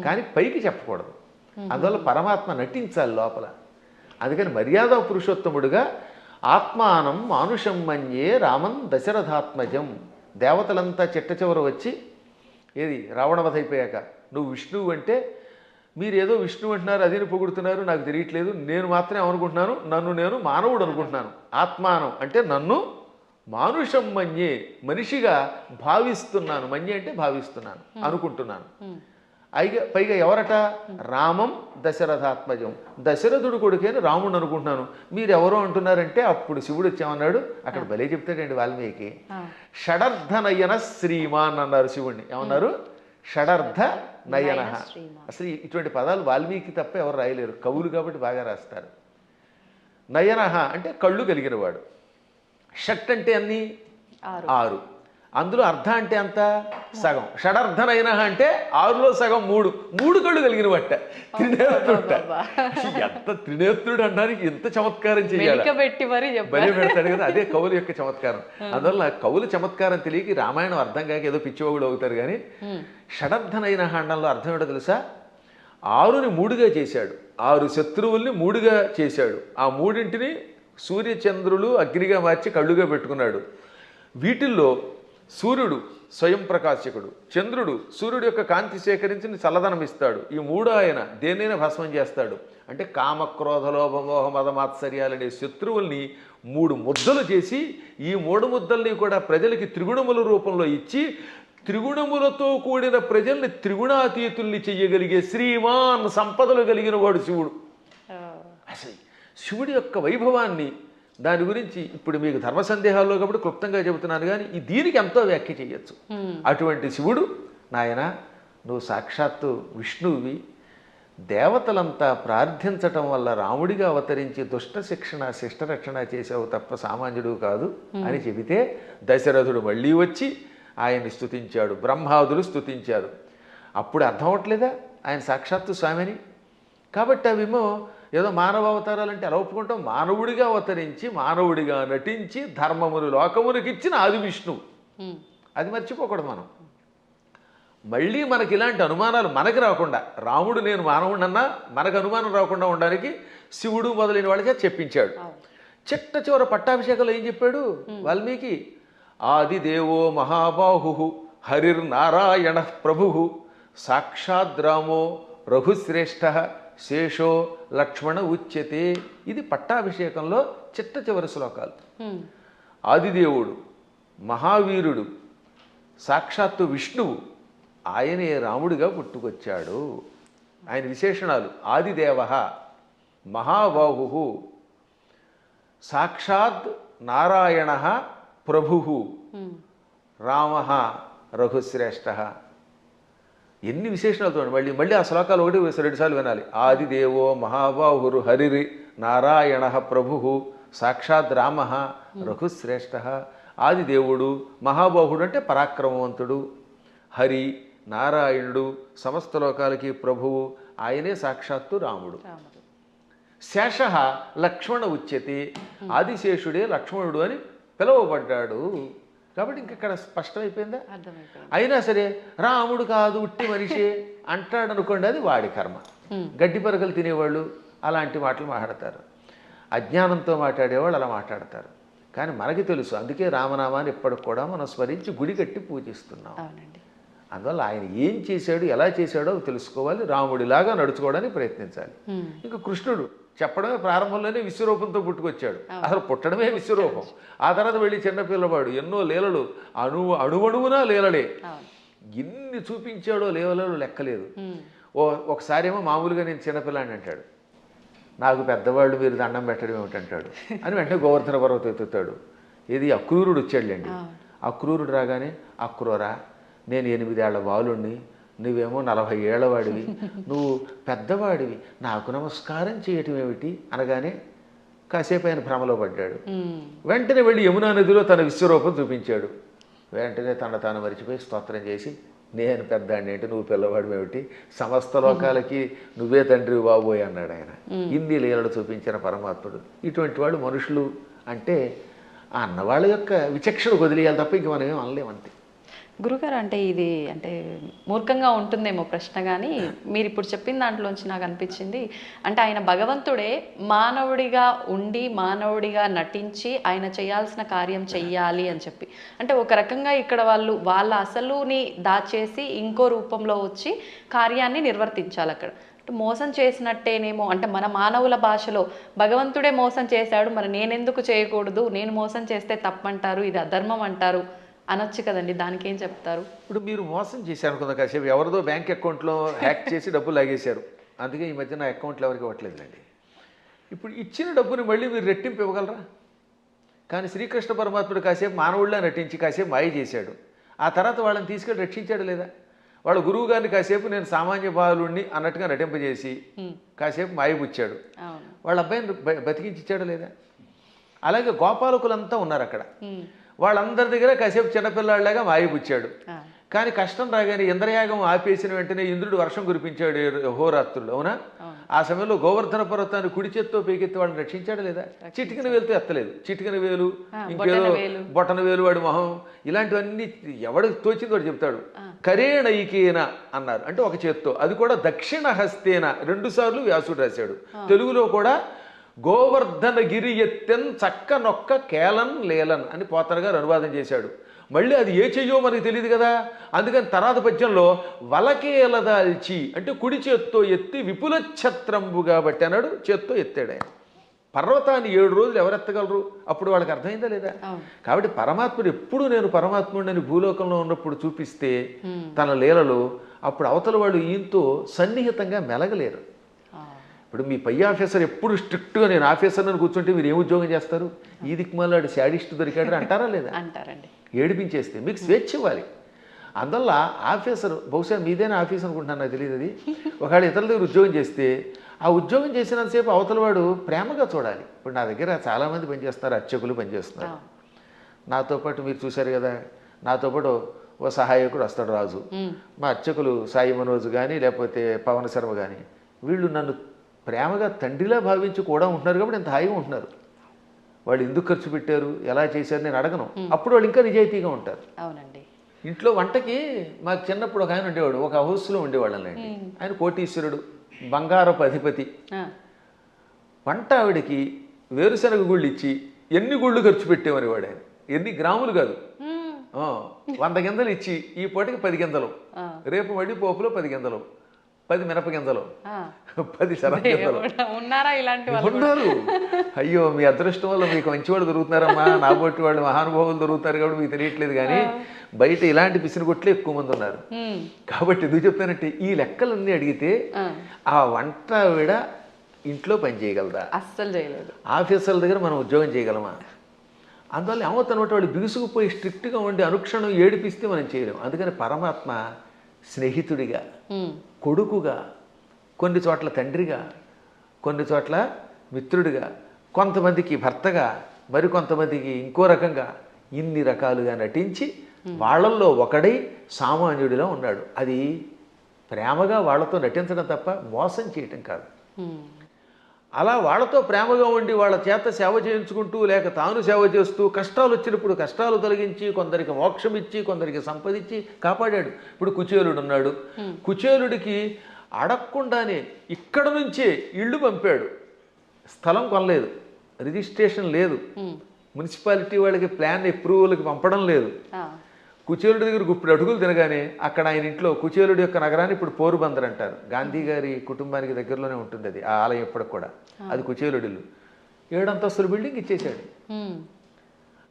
కానీ పైకి చెప్పకూడదు. అందువల్ల పరమాత్మ నటించాలి లోపల. అందుకని మర్యాద పురుషోత్తముడుగా ఆత్మానం మానుషం మన్యే రామం దశరథాత్మజం. దేవతలంతా చిట్ట చివర వచ్చి ఏది రావణవధ అయిపోయాక నువ్వు విష్ణువు అంటే మీరేదో విష్ణువు అంటున్నారు, అదిని పొగుడుతున్నారు, నాకు తెలియట్లేదు. నేను మాత్రమే అనుకుంటున్నాను, నన్ను నేను మానవుడు అనుకుంటున్నాను. ఆత్మానం అంటే నన్ను మానుషం మన్యే, మనిషిగా భావిస్తున్నాను. మన్యే అంటే భావిస్తున్నాను, అనుకుంటున్నాను. పైగా ఎవరట? రామం దశరథాత్మజం, దశరథుడు కొడుకేని రాముడు అనుకుంటున్నాను. మీరు ఎవరో అంటున్నారంటే అప్పుడు శివుడు వచ్చామన్నాడు. అక్కడ భలే చెప్తాడండి వాల్మీకి. షడర్థ నయన శ్రీమాన్ అన్నారు శివుణ్ణి. ఏమన్నారు? షడర్థ నయన. అసలు ఇటువంటి పదాలు వాల్మీకి తప్ప ఎవరు రాయలేరు, కవులు కాబట్టి బాగా రాస్తారు. నయన అంటే కళ్ళు కలిగినవాడు. షట్ అంటే అన్ని 6, అందులో అర్ధ అంటే అంత సగం. షడర్ధనైన అంటే 6లో సగం 3 కళ్ళు కలిగిన వట్ట త్రినేత్రుడ. ఎంత త్రినేత్రుడు అనడానికి ఎంత చమత్కారం చేయాలి, బలి పెడతాడు కదా. అదే కవుల యొక్క చమత్కారం. అందువల్ల కవుల చమత్కారం తెలియక రామాయణం అర్థం కాక ఏదో పిచ్చివాగుడు అవుతారు. కానీ షడర్ధనైన అండంలో అర్థం ఏంటో తెలుసా? 6ని 3గా చేశాడు, 6 శత్రువుల్ని 3గా చేశాడు. ఆ 3ంటిని సూర్యచంద్రులు అగ్నిగా మార్చి కళ్ళుగా పెట్టుకున్నాడు. వీటిల్లో సూర్యుడు స్వయం ప్రకాశకుడు, చంద్రుడు సూర్యుడు యొక్క కాంతి సేకరించి చల్లదనం ఇస్తాడు. ఈ 3 ఆయన దేన్నైనా భస్మం చేస్తాడు. అంటే కామక్రోధ లోభమోహ మదమాత్సర్యాలనే శత్రువుల్ని 3 ముద్దలు చేసి ఈ 3 ముద్దల్ని కూడా ప్రజలకి త్రిగుణముల రూపంలో ఇచ్చి త్రిగుణములతో కూడిన ప్రజల్ని త్రిగుణాతీతుల్ని చెయ్యగలిగే శ్రీమాన్ సంపదలు కలిగిన వాడు శివుడు. అసలు శివుడి యొక్క వైభవాన్ని, దాని గురించి ఇప్పుడు మీకు ధర్మ సందేహాల్లో కాబట్టి క్లుప్తంగా చెబుతున్నాను. కానీ దీనికి ఎంతో వ్యాఖ్య చేయొచ్చు. అటువంటి శివుడు, నాయన నువ్వు సాక్షాత్తు విష్ణువువి, దేవతలంతా ప్రార్థించటం వల్ల రాముడిగా అవతరించి దుష్ట శిక్షణ శిష్టరక్షణ చేసావు తప్ప సామాన్యుడు కాదు అని చెబితే దశరథుడు మళ్ళీ వచ్చి ఆయన్ని స్తుతించాడు, బ్రహ్మాదులు స్తుతించారు. అప్పుడు అర్థం అవట్లేదా ఆయన సాక్షాత్తు స్వామిని? కాబట్టి అవేమో ఏదో మానవ అవతారాలంటే ఎలా ఒప్పుకుంటాం? మానవుడిగా అవతరించి మానవుడిగా నటించి ధర్మమును లోకమునికి ఇచ్చిన ఆది విష్ణువు. అది మర్చిపోకూడదు మనం. మళ్ళీ మనకి ఇలాంటి అనుమానాలు మనకి రాకుండా, రాముడు నేను మానవుడన్నా మనకు అనుమానం రాకుండా ఉండడానికి శివుడు మొదలైన వాళ్ళకే చెప్పించాడు. చిట్ట చివర పట్టాభిషేకంలో ఏం చెప్పాడు వాల్మీకి? ఆదిదేవో మహాబాహు హరిర్నారాయణ ప్రభు సాక్షాద్రామో రఘుశ్రేష్ఠ శేషో లక్ష్మణ ఉచ్యతే. ఇది పట్టాభిషేకంలో చిట్ట చివరి శ్లోకాలు. ఆదిదేవుడు, మహావీరుడు, సాక్షాత్తు విష్ణువు, ఆయనే రాముడిగా పుట్టుకొచ్చాడు. ఆయన విశేషణాలు: ఆదిదేవ, మహాబాహు, సాక్షాత్ నారాయణ ప్రభు, రామ రఘుశ్రేష్ఠ. ఎన్ని విశేషణాలు చూడండి. మళ్ళీ ఆ శ్లోకాలు 1-2 సార్లు వినాలి. ఆదిదేవో మహాబాహురు హరిరి నారాయణ ప్రభు సాక్షాత్ రామ రఘుశ్రేష్ఠ. ఆదిదేవుడు, మహాబాహుడు అంటే పరాక్రమవంతుడు, హరి నారాయణుడు, సమస్త లోకాలకి ప్రభువు, ఆయనే సాక్షాత్తు రాముడు. శేష లక్ష్మణ ఉచ్యతే, ఆదిశేషుడే లక్ష్మణుడు అని పిలువబడ్డాడు. కాబట్టి ఇంకెక్కడ స్పష్టమైపోయిందా? అయినా సరే రాముడు కాదు ఉట్టి మనిషి అంటాడు అనుకోండి, అది వాడి కర్మ. గడ్డి పరకలు తినేవాళ్ళు అలాంటి మాటలు మాట్లాడతారు, అజ్ఞానంతో మాట్లాడేవాళ్ళు అలా మాట్లాడతారు. కానీ మనకి తెలుసు, అందుకే రామనామాన్ని ఎప్పటికి కూడా మనం స్మరించి గుడి కట్టి పూజిస్తున్నాం. అందువల్ల ఆయన ఏం చేశాడు, ఎలా చేశాడో తెలుసుకోవాలి, రాముడిలాగా నడుచుకోవడానికి ప్రయత్నించాలి. ఇంకా కృష్ణుడు చెప్పడమే ప్రారంభంలోనే విశ్వరూపంతో పుట్టుకొచ్చాడు. అసలు పుట్టడమే విశ్వరూపం. ఆ తర్వాత వెళ్ళి చిన్నపిల్లవాడు ఎన్నో లీలలు, అణువణువునా లీలలే. ఎన్ని చూపించాడో లీలలు లెక్కలేదు. ఒకసారి ఏమో మామూలుగా నేను చిన్నపిల్లాడిని అంటాడు, నాకు పెద్దవాళ్ళు మీరు దండం పెట్టడం ఏమిటంటాడు అని వెంటనే గోవర్ధన పర్వతం ఎత్తుతాడు. ఇది అక్రూరుడు వచ్చాడులేండి. అక్రూరుడు రాగానే, అక్రూరా నేను 8 ఏళ్ల బాలుణ్ణి, నువ్వేమో 40 ఏళ్ల వాడివి, నువ్వు పెద్దవాడివి, నాకు నమస్కారం చేయటం ఏమిటి అనగానే కాసేపు ఆయన భ్రమలో పడ్డాడు. వెంటనే వెళ్ళి యమునా నదిలో తన విశ్వరూపం చూపించాడు. వెంటనే తాను మరిచిపోయి స్తోత్రం చేసి, నేను పెద్దాడిని ఏంటి, నువ్వు పిల్లవాడు ఏమిటి, సమస్త లోకాలకి నువ్వే తండ్రి బాబోయ్ అన్నాడు ఆయన. ఇన్ని లీలలు చూపించిన పరమాత్ముడు. ఇటువంటి వాళ్ళు మనుషులు అంటే ఆ అన్నవాళ్ళ యొక్క విచక్షణ వదిలేయాలి తప్ప ఇంక మనం ఏం అనలేమంతే. గురుగారు, అంటే ఇది అంటే మూర్ఖంగా ఉంటుందేమో ప్రశ్న, కానీ మీరు ఇప్పుడు చెప్పిన దాంట్లోంచి నాకు అనిపించింది, అంటే ఆయన భగవంతుడే మానవుడిగా ఉండి మానవుడిగా నటించి ఆయన చేయాల్సిన కార్యం చెయ్యాలి అని చెప్పి, అంటే ఒక రకంగా ఇక్కడ వాళ్ళ అసలుని దాచేసి ఇంకో రూపంలో వచ్చి కార్యాన్ని నిర్వర్తించాలి అక్కడ. మోసం చేసినట్టేనేమో, అంటే మన మానవుల భాషలో భగవంతుడే మోసం చేశాడు, మరి నేనెందుకు చేయకూడదు, నేను మోసం చేస్తే తప్పంటారు, ఇది అధర్మం అంటారు అనొచ్చు కదండి, దానికి ఏం చెప్తారు? ఇప్పుడు మీరు మోసం చేశారు అనుకుందా, కాసేపు ఎవరిదో బ్యాంక్ అకౌంట్లో హ్యాక్ చేసి డబ్బులు లాగేశారు, అందుకే ఈ మధ్య నా అకౌంట్లో ఎవరికి ఇవ్వట్లేదులేండి. ఇప్పుడు ఇచ్చిన డబ్బుని మళ్ళీ మీరు రెట్టింపు ఇవ్వగలరా? కానీ శ్రీకృష్ణ పరమాత్ముడు కాసేపు మానవుడిలా నటించి కాసేపు మాయ చేశాడు, ఆ తర్వాత వాళ్ళని తీసుకెళ్ళి రక్షించాడు లేదా? వాళ్ళ గురువు గారిని కాసేపు నేను సామాన్య బాలుడిని అన్నట్టుగా నటింపజేసి కాసేపు మాయబుచ్చాడు, వాళ్ళ అబ్బాయిని బతికించిచ్చాడు లేదా? అలాగే గోపాలకులంతా ఉన్నారు అక్కడ, వాళ్ళందరి దగ్గర కాసేపు చిన్నపిల్లాడిలాగా మాయబుచ్చాడు. కానీ కష్టం రాగానే ఇంద్రయాగం ఆపేసిన వెంటనే ఇంద్రుడు వర్షం కురిపించాడు హోరాత్రులు, అవునా? ఆ సమయంలో గోవర్ధన పర్వతాన్ని కుడి చేత్తో పైకెత్తి వాళ్ళని రక్షించాడు లేదా? చిటికిన వేలుతో ఎత్తలేదు, చిటికిన వేలు, ఇంకేదో బొటన వేలు, వాడి మొహం, ఇలాంటివన్నీ ఎవడు తోచింది వాడు చెప్తాడు. కరేణైకేన అన్నారు, అంటే ఒక చేత్తో, అది కూడా దక్షిణ హస్తేన, 2 సార్లు వ్యాసుడు రాశాడు. తెలుగులో కూడా గోవర్ధన గిరి ఎత్తెన్ చక్క నొక్క కేలన్ లేలన్ అని పోతన గారు అనువాదం చేశాడు. మళ్ళీ అది ఏ చెయ్యో మనకి తెలియదు కదా, అందుకని తర్వాత పద్యంలో వలకేలదాల్చి అంటే కుడి చేత్తో ఎత్తి విపుల ఛత్రంబుగా బట్టి అన్నాడు, చేత్తో ఎత్తాడు ఆయన. పర్వతాన్ని 7 రోజులు ఎవరెత్తగలరు? అప్పుడు వాళ్ళకి అర్థమైందా లేదా? కాబట్టి పరమాత్ముడు ఎప్పుడు నేను పరమాత్ముడిని భూలోకంలో ఉన్నప్పుడు చూపిస్తే తన లీలలో, అప్పుడు అవతల వాళ్ళు ఈయంతో సన్నిహితంగా మెలగలేరు. ఇప్పుడు మీ పై ఆఫీసర్ ఎప్పుడు స్ట్రిక్ట్గా నేను ఆఫీసర్ని కూర్చుంటే మీరు ఏం ఉద్యోగం చేస్తారు? ఈ దిక్కుమాలాడు శాడిస్ట్ దొరికాడు అంటారా లేదా? అంటారండి. ఏడిపించేస్తే మీకు స్వేచ్ఛ ఇవ్వాలి. అందువల్ల ఆఫీసర్, బహుశా మీదైనా ఆఫీస్ అనుకుంటున్నాను, నాకు తెలియదు అది. ఒకవేళ ఇతరుల దగ్గర ఉద్యోగం చేస్తే ఆ ఉద్యోగం చేసినంతసేపు అవతల వాడు ప్రేమగా చూడాలి. ఇప్పుడు నా దగ్గర చాలామంది పనిచేస్తున్నారు, అర్చకులు పనిచేస్తున్నారు. నాతో పాటు మీరు చూశారు కదా, నాతో పాటు ఓ సహాయకుడు వస్తాడు రాజు. మా అర్చకులు సాయి మనోజ్ కానీ లేకపోతే పవన్ శర్మ కానీ, వీళ్ళు నన్ను ప్రేమగా తండ్రిలా భావించి కూడా ఉంటున్నారు కాబట్టి ఇంత హాయిగా ఉంటున్నారు. వాళ్ళు ఎందుకు ఖర్చు పెట్టారు, ఎలా చేశారు నేను అడగను, అప్పుడు వాళ్ళు ఇంకా నిజాయితీగా ఉంటారు. అవునండి. ఇంట్లో వంటకి మాకు చిన్నప్పుడు ఒక ఆయన ఉండేవాడు, ఒక హౌస్లో ఉండేవాళ్ళండి. ఆయన కోటీశ్వరుడు, బంగారపు అధిపతి. వంట ఆవిడకి వేరుశనగ గుళ్ళు ఇచ్చి ఎన్ని గుళ్ళు ఖర్చు పెట్టేవారు వాడు. ఆయన ఎన్ని గ్రాములు కాదు, 100 గింజలు ఇచ్చి ఈ పూటకి 10 గింజలు, రేపు మళ్ళీ పోపులో 10 గింజలు, 10 మినప గింజలు, 10 శనగ గింజలు ఉన్నారు. అయ్యో మీ అదృష్టం వల్ల మీకు మంచివాళ్ళు దొరుకుతున్నారమ్మా, నా బొట్టి వాళ్ళు మహానుభావులు దొరుకుతారు కాబట్టి మీకు తెలియట్లేదు. కానీ బయట ఇలాంటి పిసినగొట్లే ఎక్కువ మంది ఉన్నారు. కాబట్టి ఎందుకు చెప్తానంటే ఈ లెక్కలన్నీ అడిగితే ఆ వంట ఆవిడ ఇంట్లో పని చేయగలదా? అస్సలు చేయలేదు. ఆఫీసర్ల దగ్గర మనం ఉద్యోగం చేయగలమా? అందువల్ల ఏమవుతానమాట, వాళ్ళు బిగుసుకుపోయి స్ట్రిక్ట్గా ఉండి అనుక్షణం ఏడిపిస్తే మనం చేయలేము. అందుకని పరమాత్మ స్నేహితుడిగా, కొడుకుగా, కొన్ని చోట్ల తండ్రిగా, కొన్ని చోట్ల మిత్రుడిగా, కొంతమందికి భర్తగా, మరికొంతమందికి ఇంకో రకంగా, ఇన్ని రకాలుగా నటించి వాళ్ళల్లో ఒకడై సామాన్యుడిలో ఉన్నాడు. అది ప్రేమగా వాళ్ళతో నటించడం తప్ప మోసం చేయటం కాదు. అలా వాళ్ళతో ప్రేమగా ఉండి వాళ్ళ చేత సేవ చేయించుకుంటూ లేక తాను సేవ చేస్తూ కష్టాలు వచ్చినప్పుడు కష్టాలు తొలగించి కొందరికి మోక్షం ఇచ్చి కొందరికి సంపదించి కాపాడాడు. ఇప్పుడు కుచేలుడు ఉన్నాడు, కుచేలుడికి అడగకుండానే ఇక్కడ నుంచే ఇళ్ళు పంపాడు. స్థలం కొనలేదు, రిజిస్ట్రేషన్ లేదు, మున్సిపాలిటీ వాళ్ళకి ప్లాన్ అప్రూవల్కి పంపడం లేదు. కుచేలుడి దగ్గర గుప్పుడు అడుగులు తినగానే అక్కడ ఆయన ఇంట్లో, కుచేలుడి యొక్క నగరాన్ని ఇప్పుడు పోరుబందర్ అంటారు, గాంధీ గారి కుటుంబానికి దగ్గరలోనే ఉంటుంది అది, ఆ ఆలయం ఇప్పటికి కూడా, అది కుచేలుడి ఇల్లు. 7 అంతస్తుల బిల్డింగ్ ఇచ్చేశాడు.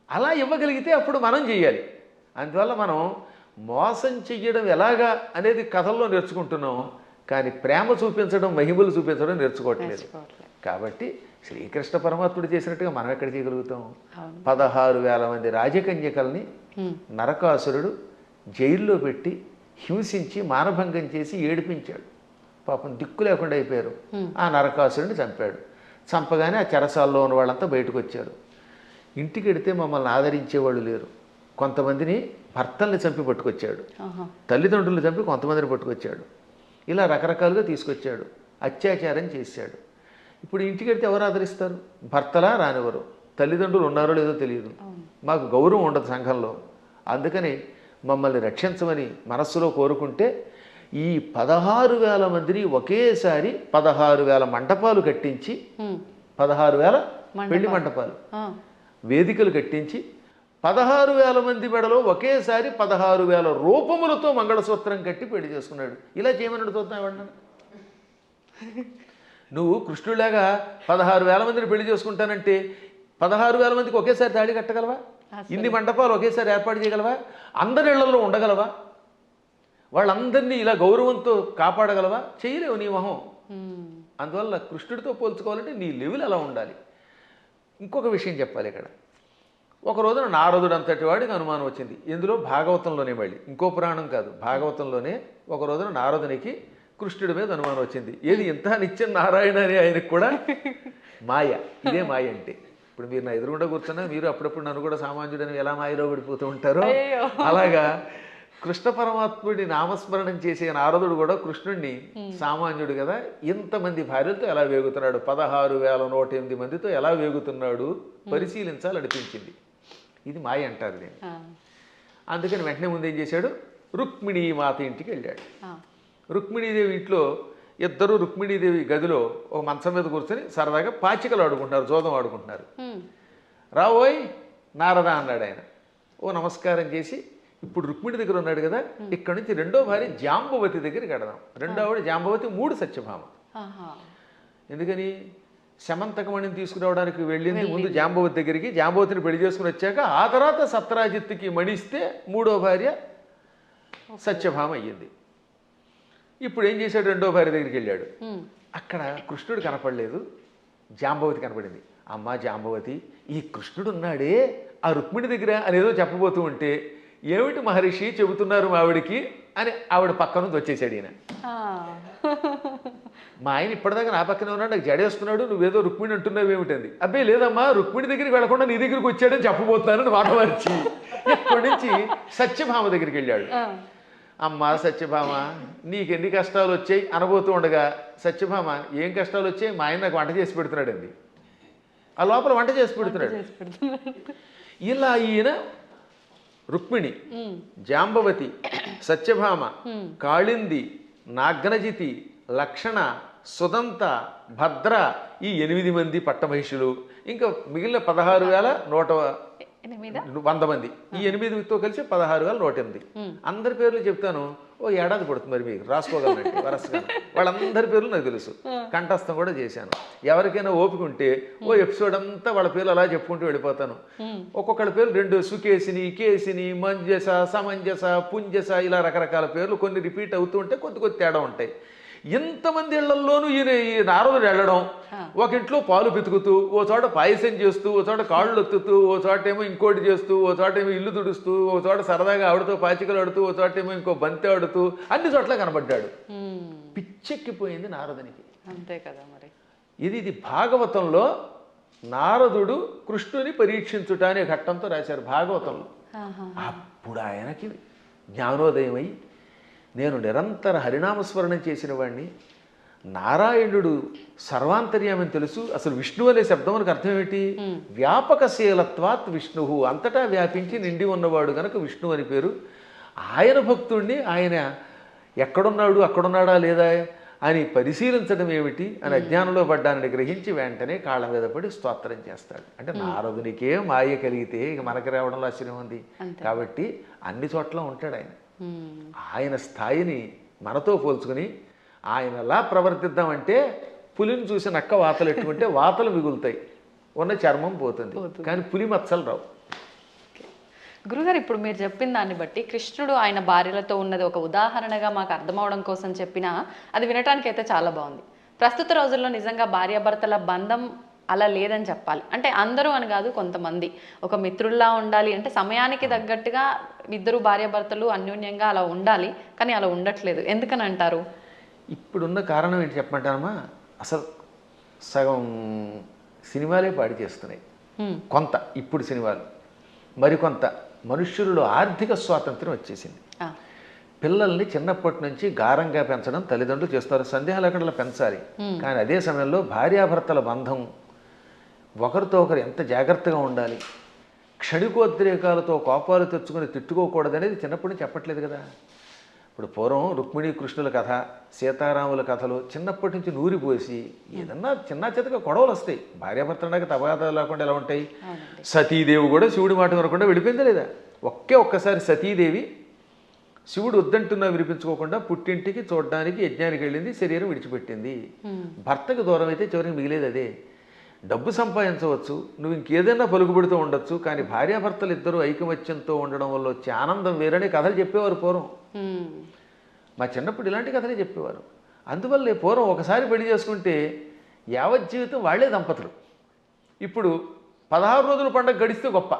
అలా ఇవ్వగలిగితే అప్పుడు మనం చెయ్యాలి. అందువల్ల మనం మోసం చెయ్యడం ఎలాగా అనేది కథల్లో నేర్చుకుంటున్నాం, కానీ ప్రేమ చూపించడం, మహిమలు చూపించడం నేర్చుకోవట్లేదు. కాబట్టి శ్రీకృష్ణ పరమాత్ముడు చేసినట్టుగా మనం ఎక్కడ చేయగలుగుతాం? 16,000 మంది రాజకన్యకల్ని నరకాసురుడు జైల్లో పెట్టి హింసించి మానభంగం చేసి ఏడిపించాడు. పాపం దిక్కు లేకుండా అయిపోయారు. ఆ నరకాసురుడిని చంపాడు. చంపగానే ఆ చెరసాల్లో ఉన్న వాళ్ళంతా బయటకు వచ్చారు. ఇంటికి వెడితే మమ్మల్ని ఆదరించేవాళ్ళు లేరు. కొంతమందిని భర్తల్ని చంపి పట్టుకొచ్చాడు, తల్లిదండ్రులు చంపి కొంతమందిని పట్టుకొచ్చాడు. ఇలా రకరకాలుగా తీసుకొచ్చాడు, అత్యాచారం చేశాడు. ఇప్పుడు ఇంటికి వెడితే ఎవరు ఆదరిస్తారు? భర్తలా రానివ్వరు, తల్లిదండ్రులు ఉన్నారో లేదో తెలియదు, మాకు గౌరవం ఉండదు సంఘంలో. అందుకని మమ్మల్ని రక్షించమని మనస్సులో కోరుకుంటే ఈ 16,000 మందిని ఒకేసారి 16,000 మంటపాలు కట్టించి, 16,000 పెళ్లి మంటపాలు, వేదికలు కట్టించి 16,000 మంది మెడలో ఒకేసారి 16,000 రూపములతో మంగళసూత్రం కట్టి పెళ్లి చేసుకున్నాడు. ఇలా చేయమని చూద్దాం ఎవడన్నా? నువ్వు కృష్ణుడిలాగా 16,000 మందిని పెళ్లి చేసుకుంటానంటే 16,000 మందికి ఒకేసారి తాళి కట్టగలవా? ఇన్ని మండపాలు ఒకేసారి ఏర్పాటు చేయగలవా? అందరి ఇళ్లలో ఉండగలవా? వాళ్ళందరినీ ఇలా గౌరవంతో కాపాడగలవా? చేయలేవు నీ మొహం. అందువల్ల కృష్ణుడితో పోల్చుకోవాలంటే నీ లెవెల్ అలా ఉండాలి. ఇంకొక విషయం చెప్పాలి ఇక్కడ. ఒక రోజున నారదుడు అంతటి వాడికి అనుమానం వచ్చింది. ఎందులో? భాగవతంలోనే. మళ్ళీ ఇంకో పురాణం కాదు, భాగవతంలోనే ఒక రోజున నారదునికి కృష్ణుడి మీద అనుమానం వచ్చింది. ఏది ఇంత నిత్యం నారాయణ అని ఆయనకు కూడా మాయ. ఇదే మాయ అంటే. ఇప్పుడు మీరు నా ఎదురుగుండా కూర్చున్నా మీరు అప్పుడప్పుడు నన్ను కూడా సామాన్యుడని ఎలా మాయలో పడిపోతూ ఉంటారో అలాగా కృష్ణ పరమాత్ముడి నామస్మరణం చేసే నారదుడు కూడా కృష్ణుడిని సామాన్యుడు కదా, ఇంతమంది భార్యలతో ఎలా వేగుతున్నాడు, 16,108 మందితో ఎలా వేగుతున్నాడు పరిశీలించాలనిపించింది. ఇది మాయ అంటారు దీన్ని. అందుకని వెంటనే ముందు ఏం చేశాడు? రుక్మిణీ మాత ఇంటికి వెళ్ళాడు. రుక్మిణీదేవి ఇంట్లో ఇద్దరు రుక్మిణీదేవి గదిలో ఒక మంచం మీద కూర్చొని సరదాగా పాచికలు ఆడుకుంటున్నారు, జోదం ఆడుకుంటున్నారు. రావోయ్ నారద అన్నాడు ఆయన. ఓ నమస్కారం చేసి, ఇప్పుడు రుక్మిణి దగ్గర ఉన్నాడు కదా, ఇక్కడ నుంచి రెండో భార్య జాంబవతి దగ్గరికి వెడదాం. రెండో ఆవిడ జాంబవతి, 3 సత్యభామ. ఎందుకని? శమంతకమణిని తీసుకురావడానికి వెళ్ళింది ముందు జాంబవతి దగ్గరికి. జాంబవతిని పెళ్లి చేసుకుని వచ్చాక ఆ తర్వాత సత్రాజిత్తుకి మణిస్తే 3వ భార్య సత్యభామ అయ్యింది. ఇప్పుడు ఏం చేశాడు? రెండో భార్య దగ్గరికి వెళ్ళాడు. అక్కడ కృష్ణుడు కనపడలేదు, జాంబవతి కనపడింది. అమ్మా జాంబవతి, ఈ కృష్ణుడు ఉన్నాడే ఆ రుక్మిణి దగ్గర అనేదో చెప్పబోతూ ఉంటే, ఏమిటి మహర్షి చెబుతున్నారు మావిడికి అని ఆవిడ పక్క నుంచి వచ్చేసాడు ఈయన. మా ఆయన ఇప్పటిదాకా నా పక్కనే ఉన్నాడు, నాకు జడేస్తున్నాడు, నువ్వేదో రుక్మిణి అంటున్నావు ఏమిటంది. అబ్బాయి లేదమ్మా, రుక్మిణి దగ్గరికి వెళ్లకుండా నీ దగ్గరికి వచ్చాడని చెప్పబోతున్నానని మాట మార్చి ఇక్కడి నుంచి సత్యభామ దగ్గరికి వెళ్ళాడు. అమ్మా సత్యభామ, నీకెన్ని కష్టాలు వచ్చాయి అనబోతూ ఉండగా, సత్యభామ ఏం కష్టాలు వచ్చాయి? మా ఆయన నాకు వంట చేసి పెడుతున్నాడండి. ఆ లోపల వంట చేసి పెడుతున్నాడు. ఇలా ఈయన రుక్మిణి, జాంబవతి, సత్యభామ, కాళింది, నాగ్నజితి, లక్షణ, సుదంత, భద్ర, ఈ 8 మంది పట్టమహిషులు, ఇంకా మిగిలిన 16,100 మంది. ఈ 8తో కలిసి 16,108. అందరి పేర్లు చెప్తాను, ఓ ఏడాది పడుతుంది మరి మీకు రాసుకోగలనండి వరసగా. వాళ్ళందరి పేర్లు నాకు తెలుసు, కంఠస్థం కూడా చేశాను. ఎవరికైనా ఓపిక ఉంటే ఓ ఎపిసోడ్ అంతా వాళ్ళ పేర్లు అలా చెప్పుకుంటూ వెళ్ళిపోతాను. ఒక్కొక్కళ్ళ పేర్లు 2 సుకేసిని, కేసిని, మంజస, సమంజస, పుంజస, ఇలా రకరకాల పేర్లు కొన్ని రిపీట్ అవుతూ ఉంటే కొద్ది తేడా ఉంటాయి. ఇంతమంది ఇళ్లలోనూ ఈ నారదుడు వెళ్ళడం, ఒక ఇంట్లో పాలు పితుకుతూ, ఓ చోట పాయసం చేస్తూ, ఓ చోట కాళ్ళు ఒత్తుతూ, ఓ చోట ఏమో ఇంకోటి చేస్తూ, ఓ చోట ఏమో ఇల్లు తుడుస్తూ, ఓ చోట సరదాగా ఆవిడతో పాచికలు ఆడుతూ, ఓ చోట ఏమో ఇంకో బంతి ఆడుతూ, అన్ని చోట్ల కనబడ్డాడు. పిచ్చెక్కిపోయింది నారదునికి. అంతే కదా మరి. ఇది భాగవతంలో నారదుడు కృష్ణుని పరీక్షించుట అనే ఘట్టంతో రాశారు భాగవతంలో. అప్పుడు ఆయనకి జ్ఞానోదయమై, నేను నిరంతర హరినామస్మరణం చేసిన వాడిని, నారాయణుడు సర్వాంతర్యామని తెలుసు. అసలు విష్ణు అనే శబ్దం మనకు అర్థం ఏమిటి? వ్యాపకశీలత్వాత్ విష్ణు, అంతటా వ్యాపించి నిండి ఉన్నవాడు కనుక విష్ణు అని పేరు. ఆయన భక్తుడిని ఆయన ఎక్కడున్నాడు, అక్కడున్నాడా లేదా అని పరిశీలించడం ఏమిటి అని అజ్ఞానంలో పడ్డానని గ్రహించి వెంటనే కాళ్ళ మీద పడి స్తోత్రం చేస్తాడు. అంటే నారదునికే మాయ కలిగితే ఇక మనకి రావడంలో ఆశ్చర్యం ఉంది. కాబట్టి అన్ని చోట్ల ఉంటాడు ఆయన. ఆయన స్థాయిని మనతో పోల్చుకుని ఆయన ఎలా ప్రవర్తిద్దామంటే, పులిని చూసి నక్క వాతలు ఎట్టుకుంటే వాతలు మిగులుతాయి, ఉన్న చర్మం పోతుంది, కానీ పులి మచ్చలు రావు. గురుగారు, ఇప్పుడు మీరు చెప్పిన దాన్ని బట్టి కృష్ణుడు ఆయన భార్యలతో ఉన్నది ఒక ఉదాహరణగా మాకు అర్థమవడం కోసం చెప్పినా అది వినటానికి అయితే చాలా బాగుంది. ప్రస్తుత రోజుల్లో నిజంగా భార్యాభర్తల బంధం అలా లేదని చెప్పాలి. అంటే అందరూ అని కాదు, కొంతమంది ఒక మిత్రుల్లా ఉండాలి అంటే సమయానికి తగ్గట్టుగా ఇద్దరు భార్యాభర్తలు అన్యోన్యంగా అలా ఉండాలి, కానీ అలా ఉండట్లేదు. ఎందుకని అంటారు? ఇప్పుడున్న కారణం ఏంటి చెప్పమంటారమ్మా? అసలు సగం సినిమాలే పాడి చేస్తున్నాయి, కొంత ఇప్పుడు సినిమాలు, మరికొంత మనుష్యులలో ఆర్థిక స్వాతంత్రం వచ్చేసింది. పిల్లల్ని చిన్నప్పటి నుంచి గారంగా పెంచడం తల్లిదండ్రులు చేస్తున్నారు, సందేహం లేకుండా పెంచాలి. కానీ అదే సమయంలో భార్యాభర్తల బంధం ఒకరితో ఒకరు ఎంత జాగ్రత్తగా ఉండాలి, క్షణికోద్రేకాలతో కోపాలు తెచ్చుకొని తిట్టుకోకూడదనేది చిన్నప్పటి నుంచి చెప్పట్లేదు కదా. ఇప్పుడు పూర్వం రుక్మిణీ కృష్ణుల కథ, సీతారాముల కథలు చిన్నప్పటి నుంచి నూరిపోసి ఏదన్నా చిన్న చితక గొడవలు వస్తాయి. భార్యాభర్తలకు తగాదాలు లేకుండా ఎలా ఉంటాయి? సతీదేవి కూడా శివుడి మాట వినకుండా వెళ్ళిపోయిందా లేదా? ఒక్కసారి సతీదేవి శివుడు వద్దంటున్నా వినిపించుకోకుండా పుట్టింటికి చూడడానికి యజ్ఞానికి వెళ్ళింది, శరీరం విడిచిపెట్టింది. భర్తకు దూరం అయితే చివరికి మిగిలేది అదే. డబ్బు సంపాదించవచ్చు, నువ్వు ఇంకేదైనా పలుకుబడుతూ ఉండొచ్చు, కానీ భార్యాభర్తలు ఇద్దరు ఐకమత్యంతో ఉండడం వల్ల వచ్చే ఆనందం వేరనే కథలు చెప్పేవారు పూర్వం. మా చిన్నప్పుడు ఇలాంటి కథలే చెప్పేవారు. అందువల్లే పూర్వం ఒకసారి పెళ్లి చేసుకుంటే యావత్ జీవితం వాళ్లే దంపతులు. ఇప్పుడు 16 రోజుల పండుగ గడిస్తే గొప్ప.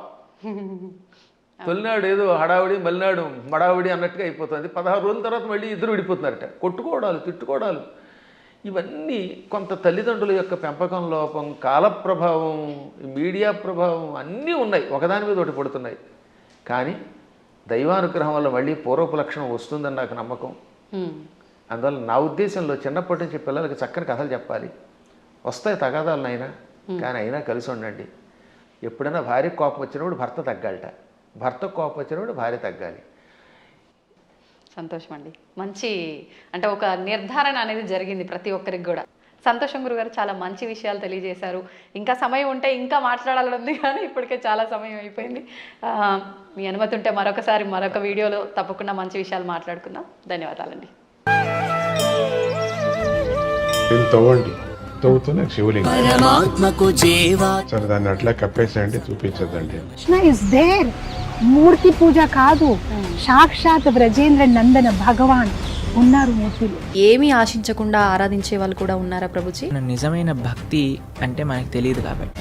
తొలినాడు ఏదో హడావిడి, మలినాడు మడావిడి అన్నట్టుగా అయిపోతుంది. 16 రోజుల తర్వాత మళ్ళీ ఇద్దరు విడిపోతున్నారట. కొట్టుకోవడాలు, తిట్టుకోవడాలు, ఇవన్నీ కొంత తల్లిదండ్రుల యొక్క పెంపకం లోపం, కాల ప్రభావం, మీడియా ప్రభావం అన్నీ ఉన్నాయి, ఒకదాని మీద ఒకటి పడుతున్నాయి. కానీ దైవానుగ్రహం వల్ల మళ్ళీ పూర్వపు లక్షణం వస్తుందని నాకు నమ్మకం. అందువల్ల నా ఉద్దేశంలో చిన్నప్పటి నుంచి పిల్లలకి చక్కని కథలు చెప్పాలి. వస్తాయి తగాదాలను అయినా, కానీ అయినా కలిసి ఉండండి. ఎప్పుడైనా భార్య కోపం వచ్చినప్పుడు భర్త తగ్గాలట, భర్త కోపం వచ్చినప్పుడు భార్య తగ్గాలి. సంతోషం అండి. మంచి అంటే ఒక నిర్ధారణ అనేది జరిగింది ప్రతి ఒక్కరికి కూడా. సంతోషం గురుగారు, చాలా మంచి విషయాలు తెలియజేశారు. ఇంకా సమయం ఉంటే ఇంకా మాట్లాడాలని ఉంది, కానీ ఇప్పటికే చాలా సమయం అయిపోయింది. మీ అనుమతి ఉంటే మరొక వీడియోలో తప్పకుండా మంచి విషయాలు మాట్లాడుకుందాం. ధన్యవాదాలండి. తవ్వండి, తవ్వుతూనే శివలింగం సరే దాన్ని అట్లా కప్పేసేయండి, చూపించదండి. Krishna is there. మూర్తి పూజ కాదు, సాక్షాత్ బ్రజేంద్ర నందన భగవాన్ ఉన్నారు మూర్తిలో. ఏమీ ఆశించకుండా ఆరాధించే వాళ్ళు కూడా ఉన్నారా ప్రభుజీ? నిజమైన భక్తి అంటే మనకు తెలియదు కాబట్టి